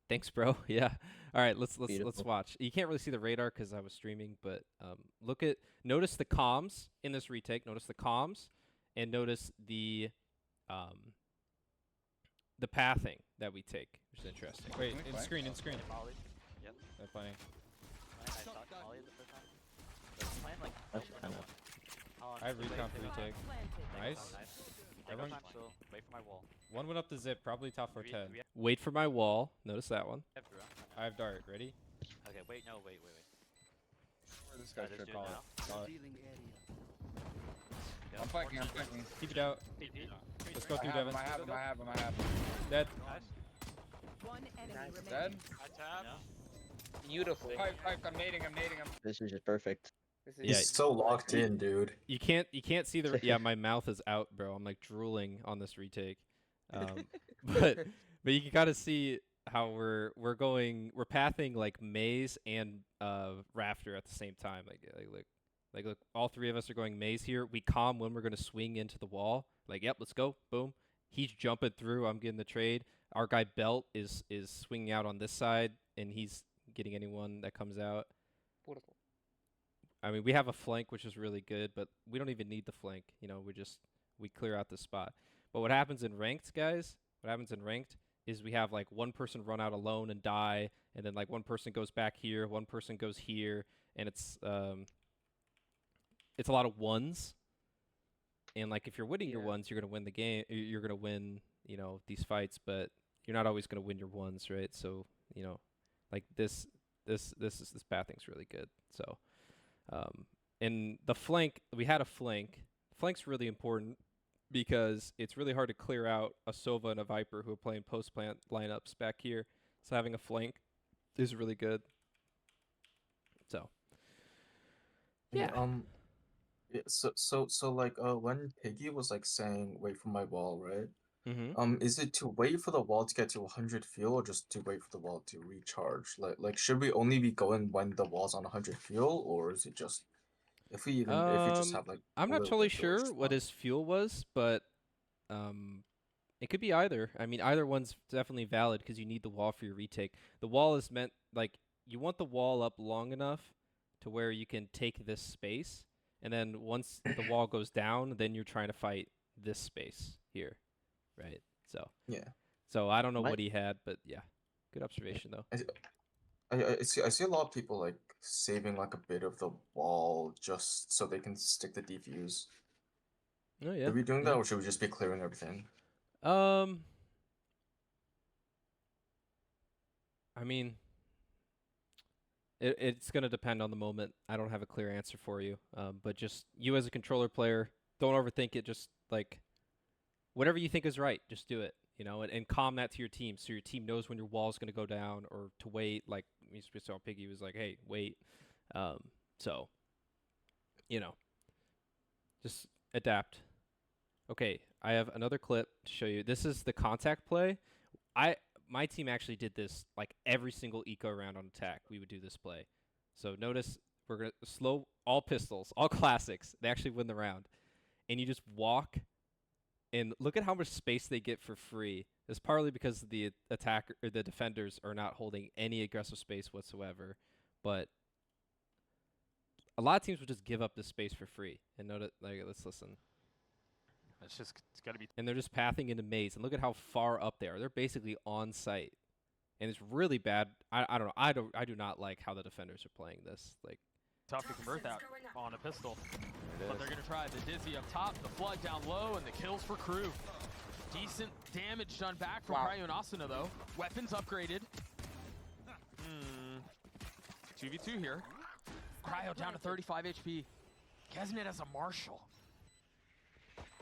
thanks, bro. Yeah. All right, let's Beautiful. watch. You can't really see the radar because I was streaming, but notice the comms in this retake. Notice the comms, and notice the pathing that we take, which is interesting. Wait, in screen. Yep. They're playing. That's kind of. I have recon for retake. Nice. Everyone, Wait for my wall. one went up the zip, probably top for 10. Wait for my wall. Notice that one. I have dart. Ready? Okay, wait. This guy just should do it call now. it. I'm flanking. Keep it out. Let's go through Devin. I have him. Dead. One enemy Dead. remaining. Beautiful. Pipe, I'm nading him. This is just perfect. This is Yeah. He's so locked in, dude. You can't see the yeah. My mouth is out, bro. I'm like drooling on this retake. But but you can kind of see how we're pathing like maze and rafter at the same time. Look, all three of us are going maze here. We calm when we're gonna swing into the wall. Like, yep, let's go. Boom. He's jumping through. I'm getting the trade. Our guy Belt is swinging out on this side, and he's getting anyone that comes out. Beautiful. I mean, we have a flank, which is really good, but we don't even need the flank. You know, we clear out the spot. But what happens in ranked, guys? What happens in ranked is we have like one person run out alone and die, and then like one person goes back here, one person goes here, and it's a lot of ones. And like if you're winning your ones, you're gonna win the game. You're gonna win, you know, these fights, but you're not always gonna win your ones, right? So you know, like this pathing's really good. So. In the flank, we had a flank. Flank's really important because it's really hard to clear out a Sova and a Viper who are playing post-plant lineups back here. So having a flank is really good. So, yeah. Yeah, so like when Piggy was like saying wait for my wall, right? Mm-hmm. Is it to wait for the wall to get to 100 fuel or just to wait for the wall to recharge? Like should we only be going when the wall's on 100 fuel, or is it just if we just have like I'm a not little totally bit of fuel, it's sure just what fine? his fuel was, but it could be either. I mean, either one's definitely valid because you need the wall for your retake. The wall is meant, like, you want the wall up long enough to where you can take this space, and then once the wall goes down, then you're trying to fight this space here, right? Yeah. So I don't know My- what he had, but yeah, good observation though. I see a lot of people like saving like a bit of the wall just so they can stick the defuse. Oh yeah. Are we doing that, or should we just be clearing everything? I mean, it's gonna depend on the moment. I don't have a clear answer for you. But just you as a controller player, don't overthink it. Just like whatever you think is right, just do it. You know, and calm that to your team so your team knows when your wall's gonna go down or to wait. Like we saw Piggy was like, hey, wait. So you know, just adapt. Okay, I have another clip to show you. This is the contact play. My team actually did this like every single eco round on attack. We would do this play. So notice we're gonna slow all pistols, all classics. They actually win the round, and you just walk, and look at how much space they get for free. It's partly because the attacker or the defenders are not holding any aggressive space whatsoever, but a lot of teams would just give up this space for free. And notice, like, let's listen. It's got to be. And they're just pathing into maze. And look at how far up they are. They're basically on site. And it's really bad. I don't know. I do not like how the defenders are playing this. Like, Tough to convert that on a pistol. But they're going to try the Dizzy up top, the Flood down low, and the kills for Crew. Decent damage done back from Cryo and Asuna, though. Weapons upgraded. 2v2 here. Cryo down to 35 HP. Kesnet as a Marshall.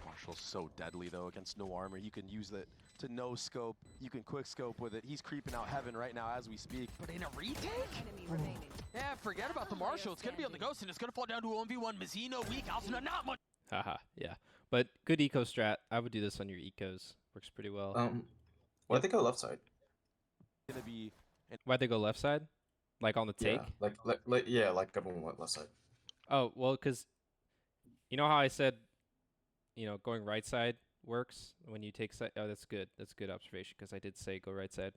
Marshall's so deadly though against no armor. You can use it to no scope. You can quick scope with it. He's creeping out heaven right now as we speak. But in a retake? Enemy remaining. Yeah, forget about the Marshall. It's going to be on the Ghost, and it's going to fall down to a 1v1. Mizzino weak. Asuna not much. haha, yeah. But good eco strat. I would do this on your ecos. Works pretty well. Why'd they go left side? Gonna be Why'd they go left side? Like on the take? Yeah, like everyone went left side. Oh, well, because you know how I said, you know, going right side works when you take side. Oh, that's good. That's good observation because I did say go right side.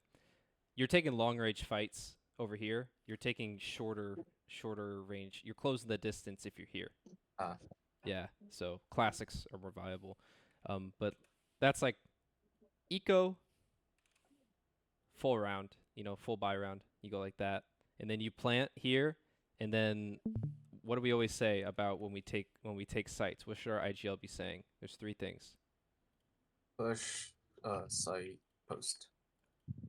You're taking long range fights over here. You're taking shorter range. You're closing the distance if you're here. Yeah, so classics are more viable. But that's like eco full round, you know, full buy round. You go like that. And then you plant here, and then what do we always say about when we take sites? What should our IGL be saying? There's three things. Push, site, post.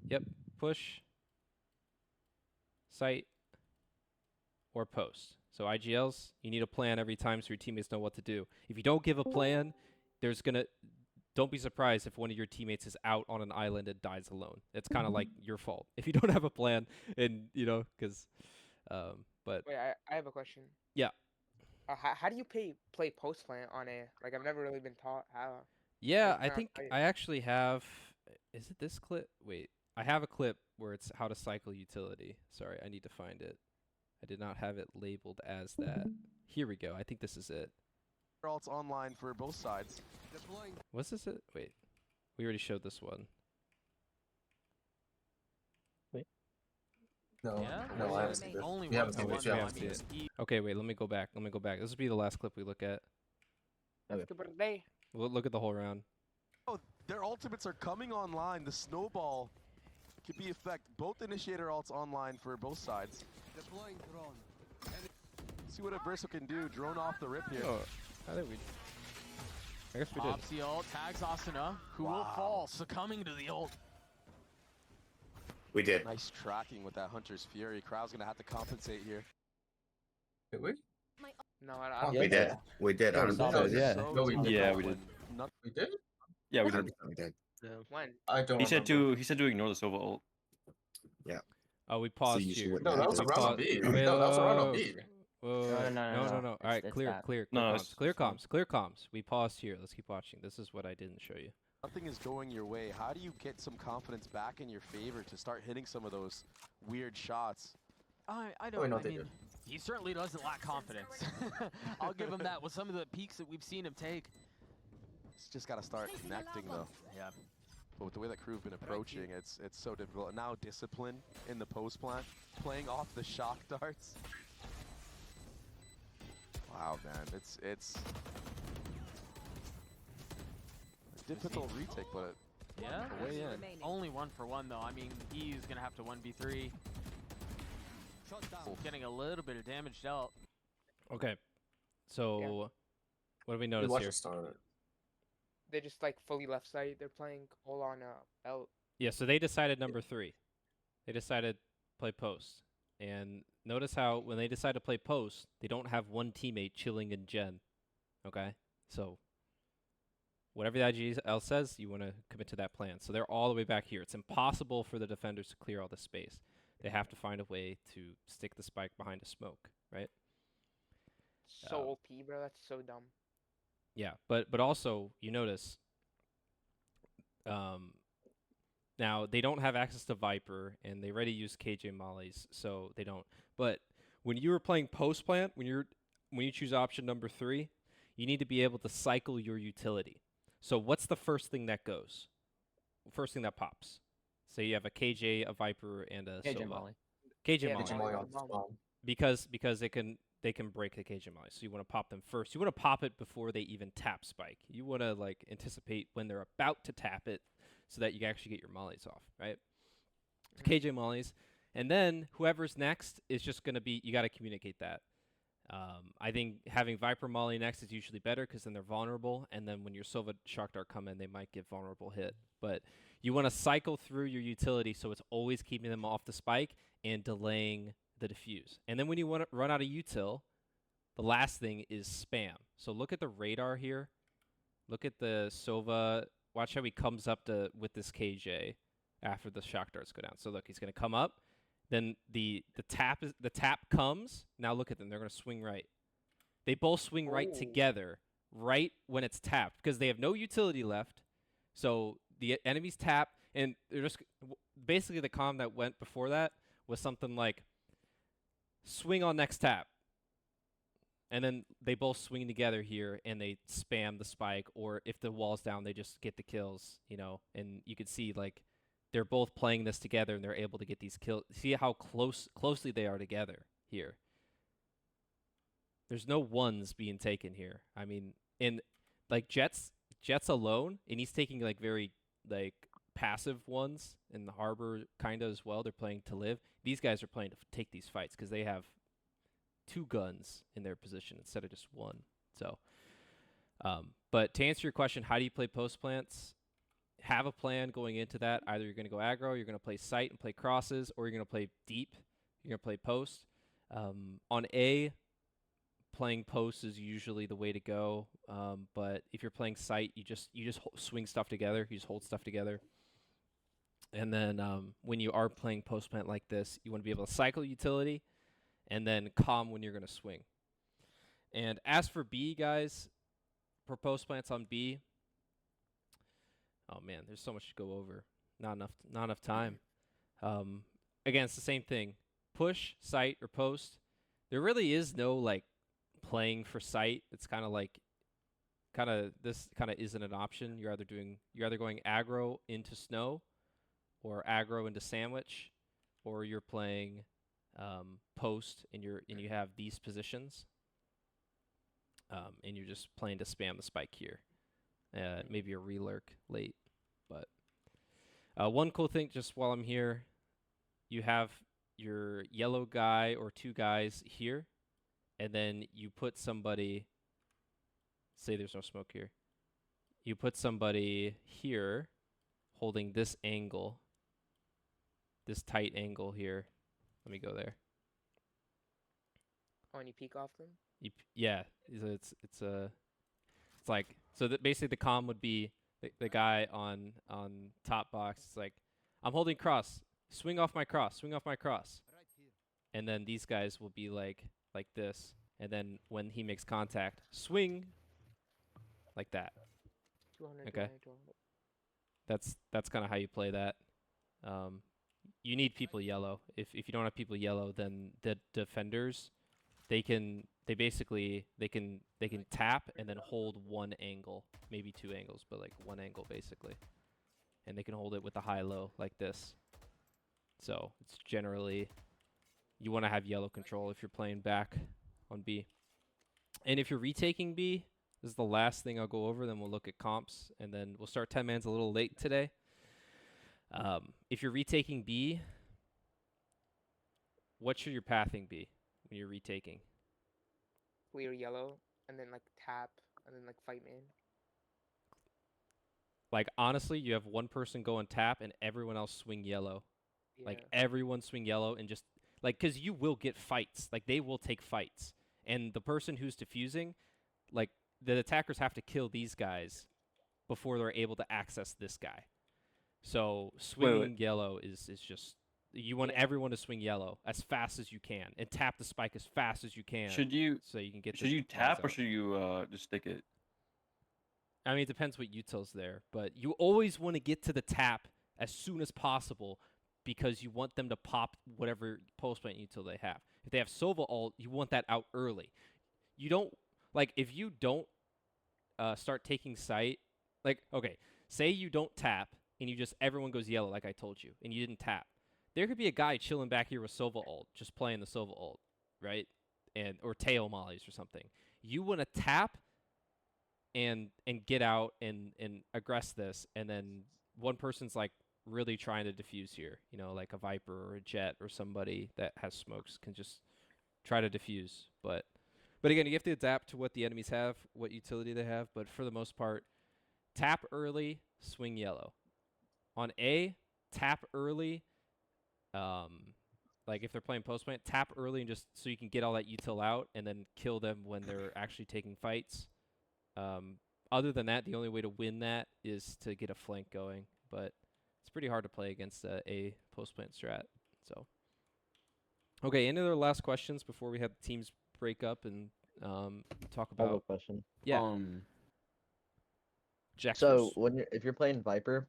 Yep, push, site, or post. So IGLs, you need a plan every time so your teammates know what to do. If you don't give a plan, don't be surprised if one of your teammates is out on an island and dies alone. It's kind of like your fault if you don't have a plan, and you know, because, but. Wait, I have a question. Yeah. How do you play post plant on a, like, I've never really been taught how. Yeah, Like, I not think right. I actually have. Is it this clip? Wait, I have a clip where it's how to cycle utility. Sorry, I need to find it. I did not have it labeled as that. Here we go. I think this is it. Ults online for both sides. Was this it? Wait, we already showed this one. No, Yeah, no, only- I haven't seen this. only We one haven't for seen one, this. We though. haven't I seen mean, this. Okay, wait. Let me go back. Let me go back. This will be the last clip we look at. Super day. We'll look at the whole round. Oh, their ultimates are coming online. The snowball could be effect. Both initiator ults online for both sides. See what Adverso can do. Drone off the rip here. Oh, I think we. I guess we did. Pops the ult, tags Asuna, who will fall, succumbing to the ult. We did. Nice tracking with that Hunter's Fury. Crowd's gonna have to compensate here. Did we? No, I don't. We did. We did. Yeah, we 100%. did, yeah. No, we difficult Yeah, when we did. not- We did? Yeah, we did. 100% we did. When? I don't He said remember. to ignore the Sova ult. Oh, we paused you see here. what No, that was a We round on paused- B. Wait, No, that was a round on whoa, B. whoa, No, no, no, no, no, no. All it's- right, it's clear, that. clear, No, clear it's- comms, clear it's fine. comms, clear comms. We paused here. Let's keep watching. This is what I didn't show you. Nothing is going your way. How do you get some confidence back in your favor to start hitting some of those weird shots? I Oh, don't. no, I they mean, did. he certainly doesn't lack confidence. I'll give him that with some of the peaks that we've seen him take. It's just got to start connecting though. Yeah. But with the way that crew have been approaching, it's so difficult. And now discipline in the post plant, playing off the shock darts. Wow, man, it's a difficult retake, but Yeah. a way in. Remaining. Only 1-for-1 though. I mean, he's gonna have to 1v3. Getting a little bit of damage dealt. Okay. So, what do we We notice watched here? it start. They just like fully left side. They're playing all on L. Yeah, so they decided number 3. They decided play post. And notice how when they decide to play post, they don't have one teammate chilling in gen. Okay? So whatever the IGL says, you want to commit to that plan. So they're all the way back here. It's impossible for the defenders to clear all this space. They have to find a way to stick the spike behind a smoke, right? So OP, bro. That's so dumb. Yeah, but also you notice now they don't have access to Viper and they already use KJ Mollies, so they don't. But when you were playing post plant, when you choose option number 3, you need to be able to cycle your utility. So what's the first thing that goes? First thing that pops. Say you have a KJ, a Viper, and a KJ Sova. Molly. KJ Yeah, Molly. KJ Molly on spawn. Because they can break the KJ Molly. So you want to pop them first. You want to pop it before they even tap spike. You want to like anticipate when they're about to tap it so that you can actually get your mollies off, right? So KJ Mollies. And then whoever's next is just going to be, you got to communicate that. I think having Viper Molly next is usually better because then they're vulnerable. And then when your Sova Shock Dart come in, they might get vulnerable hit. But you want to cycle through your utility so it's always keeping them off the spike and delaying the diffuse. And then when you want to run out of util, the last thing is spam. So look at the radar here. Look at the Sova. Watch how he comes up to with this KJ after the shock darts go down. So look, he's going to come up. Then the tap comes. Now look at them. They're going to swing right. They both swing right together right when it's tapped because they have no utility left. So the enemies tap and they're just basically the comm that went before that was something like swing on next tap. And then they both swing together here and they spam the spike, or if the wall's down, they just get the kills, you know. And you can see like they're both playing this together and they're able to get these kills. See how closely they are together here. There's no ones being taken here. I mean, in like Jets alone, and he's taking like very like passive ones in the harbor kind of as well. They're playing to live. These guys are playing to take these fights because they have 2 guns in their position instead of just 1. So, but to answer your question, how do you play post plants? Have a plan going into that. Either you're going to go aggro, you're going to play sight and play crosses, or you're going to play deep. You're going to play post. On A, playing post is usually the way to go. But if you're playing sight, you just swing stuff together. You just hold stuff together. And then when you are playing post plant like this, you want to be able to cycle utility and then calm when you're going to swing. And as for B, guys, for post plants on B, Oh man, there's so much to go over. Not enough time. Again, it's the same thing. Push, sight, or post. There really is no like playing for sight. It's kind of like this kind of isn't an option. You're either going aggro into snow, or aggro into sandwich, or you're playing post and you have these positions, and you're just playing to spam the spike here. Maybe a relurk late, but one cool thing just while I'm here, you have your yellow guy or two guys here, and then you put somebody. Say there's no smoke here. You put somebody here, holding this angle, this tight angle here. Let me go there. Oh, and you peek off them? Yeah, it's like, so that basically the comm would be the guy on top box. It's like, I'm holding cross, swing off my cross, swing off my cross, and then these guys will be like this, and then when he makes contact, swing, like that. 200, Okay. 200. That's kind of how you play that. You need people yellow. If you don't have people yellow, then the defenders, they can tap and then hold one angle, maybe two angles, but like one angle basically, and they can hold it with the high-low like this. So it's generally, you want to have yellow control if you're playing back on B. And if you're retaking B, this is the last thing I'll go over, then we'll look at comps, and then we'll start 10 mans a little late today. If you're retaking B, what should your pathing be when you're retaking? Clear yellow, and then like tap, and then like fight man. Like, honestly, you have one person go and tap, and everyone else swing yellow. Yeah. Like, everyone swing yellow, and just, like, because you will get fights. Like, they will take fights. And the person who's defusing, like, the attackers have to kill these guys before they're able to access this guy. So swinging yellow is just, you want everyone to swing yellow as fast as you can and tap the spike as fast as you can. Should you get should the you balls tap or out. should you just stick it? I mean, it depends what util's there, but you always want to get to the tap as soon as possible because you want them to pop whatever post-plant util they have. If they have Sova ult, you want that out early. You don't, like, if you don't start taking sight, like, okay, say you don't tap and you just, everyone goes yellow like I told you, and you didn't tap. There could be a guy chilling back here with Sova ult, just playing the Sova ult, right? Or tail mollies or something. You want to tap and get out and aggress this, and then one person's like really trying to defuse here, you know, like a Viper or a Jet or somebody that has smokes can just try to defuse. But again, you have to adapt to what the enemies have, what utility they have, but for the most part, tap early, swing yellow. On A, tap early, like if they're playing post plant, tap early and just so you can get all that util out and then kill them when they're actually taking fights. Other than that, the only way to win that is to get a flank going, but it's pretty hard to play against a post plant strat. So, okay, any other last questions before we have the teams break up and talk I have a about? question. Yeah. Jack So first. if you're playing Viper,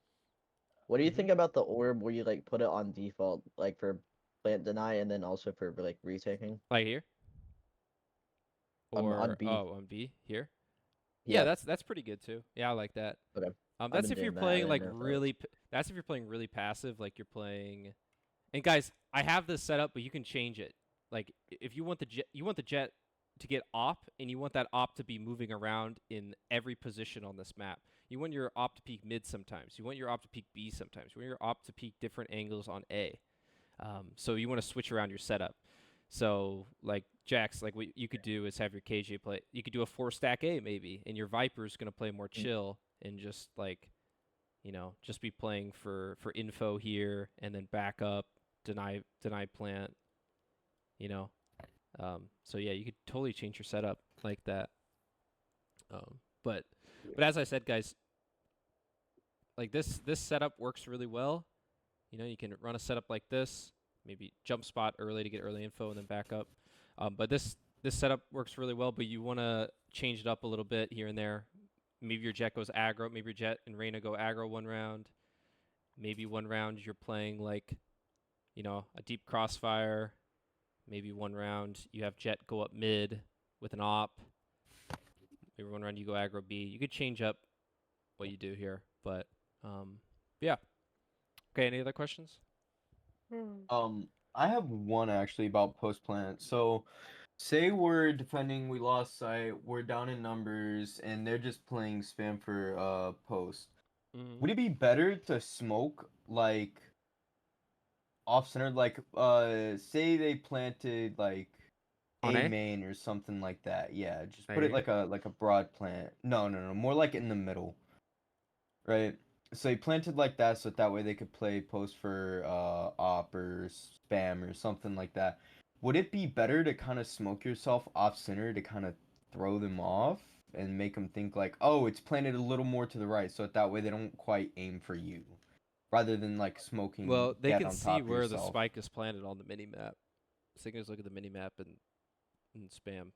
what do you think about the orb where you like put it on default, like for plant deny and then also for like retaking? Like here? Or On B. on B here? Yeah. Yeah, that's pretty good too. Yeah, I like that. Okay. That's if you're playing like really. That's if you're playing really passive, like you're playing. And guys, I have this set up, but you can change it. Like if you want the jet to get op, and you want that op to be moving around in every position on this map. You want your op to peek mid sometimes. You want your op to peek B sometimes. You want your op to peek different angles on A. So you want to switch around your setup. So like Jax, like what you could do is have your KJ play. You could do a 4-stack A maybe, and your Viper's gonna play more chill and just like, you know, just be playing for info here and then back up, deny plant. You know, so yeah, you could totally change your setup like that. But as I said, guys, like this setup works really well. You know, you can run a setup like this, maybe jump spot early to get early info and then back up. But this setup works really well, but you want to change it up a little bit here and there. maybe your Jet goes aggro. Maybe your Jet and Reyna go aggro one round. Maybe one round you're playing like, a deep crossfire. Maybe one round you have Jet go up mid with an op. Maybe one round you go aggro B. You could change up what you do here, but yeah. Okay, any other questions? I have one actually about post plant. So, say we're defending, we lost sight, we're down in numbers, and they're just playing spam for post. Would it be better to smoke like off center, like say they planted like On A A? main or something like that? Yeah, just I put hear it you. like a broad plant. No, more like in the middle, right? So they planted like that, so that way they could play post for op or spam or something like that. Would it be better to kind of smoke yourself off center to kind of throw them off and make them think like, oh, it's planted a little more to the right, so that way they don't quite aim for you, rather than like smoking Well, they dead can on see top of where the yourself? spike is planted on the mini map. So they can just look at the mini map and spam.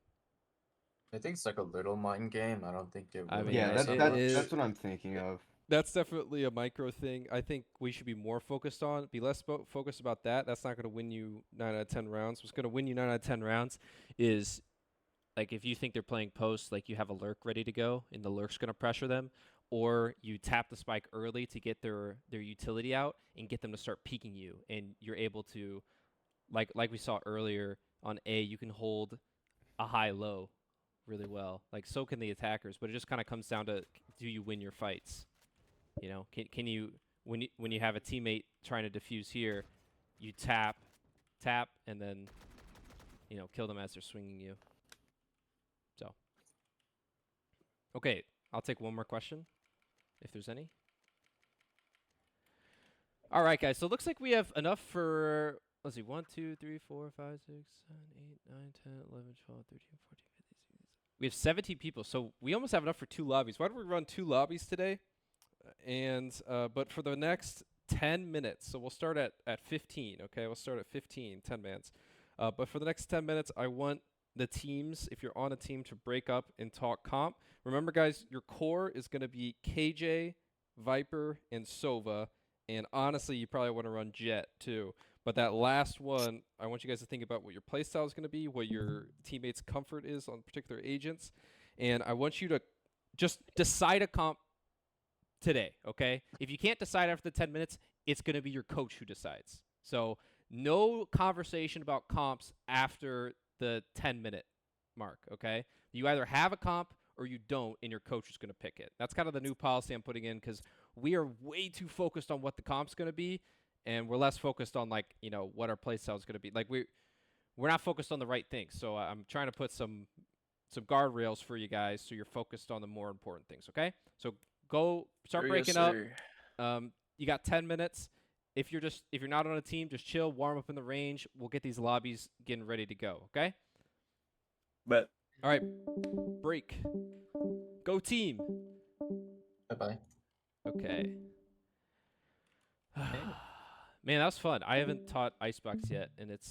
I think it's like a little mind game. I don't think it I really mean, Yeah, does it that much. is. that's what I'm thinking of. That's definitely a micro thing. I think we should be more focused on, be less focused about that. That's not going to win you 9 out of 10 rounds. What's going to win you 9 out of 10 rounds is, like, if you think they're playing post, like, you have a lurk ready to go, and the lurk's going to pressure them, or you tap the spike early to get their utility out and get them to start peeking you, and you're able to, like we saw earlier on A, you can hold a high-low really well. Like, so can the attackers, but it just kind of comes down to, do you win your fights? Can you when you have a teammate trying to defuse here, you tap, and then kill them as they're swinging you. So okay, I'll take one more question, if there's any. All right, guys. So it looks like we have enough for, let's see, 1, 2, 3, 4, 5, 6, 7, 8, 9, 10, 11, 12, 13, 14, 15, 16. We have 17 people, so we almost have enough for 2 lobbies. Why don't we run 2 lobbies today? And but for the next 10 minutes, so we'll start at 15, okay? We'll start at 15, 10 mans. But for the next 10 minutes, I want the teams, if you're on a team, to break up and talk comp. Remember, guys, your core is going to be KJ, Viper, and Sova. And honestly, you probably want to run Jet, too. But that last one, I want you guys to think about what your playstyle is going to be, what your teammates' comfort is on particular agents. And I want you to just decide a comp today, okay? If you can't decide after the 10 minutes, it's going to be your coach who decides. So no conversation about comps after the 10-minute mark, okay? You either have a comp or you don't, and your coach is going to pick it. That's kind of the new policy I'm putting in, because we are way too focused on what the comp's going to be, and we're less focused on, like, what our playstyle is going to be. Like, we're not focused on the right things. So I'm trying to put some guardrails for you guys so you're focused on the more important things, okay? So go start breaking up. You got 10 minutes. If you're not on a team, just chill, warm up in the range. We'll get these lobbies getting ready to go, okay? But All right. Break. Go team. Bye-bye. Okay. Man, that was fun. I haven't taught Icebox yet, and it's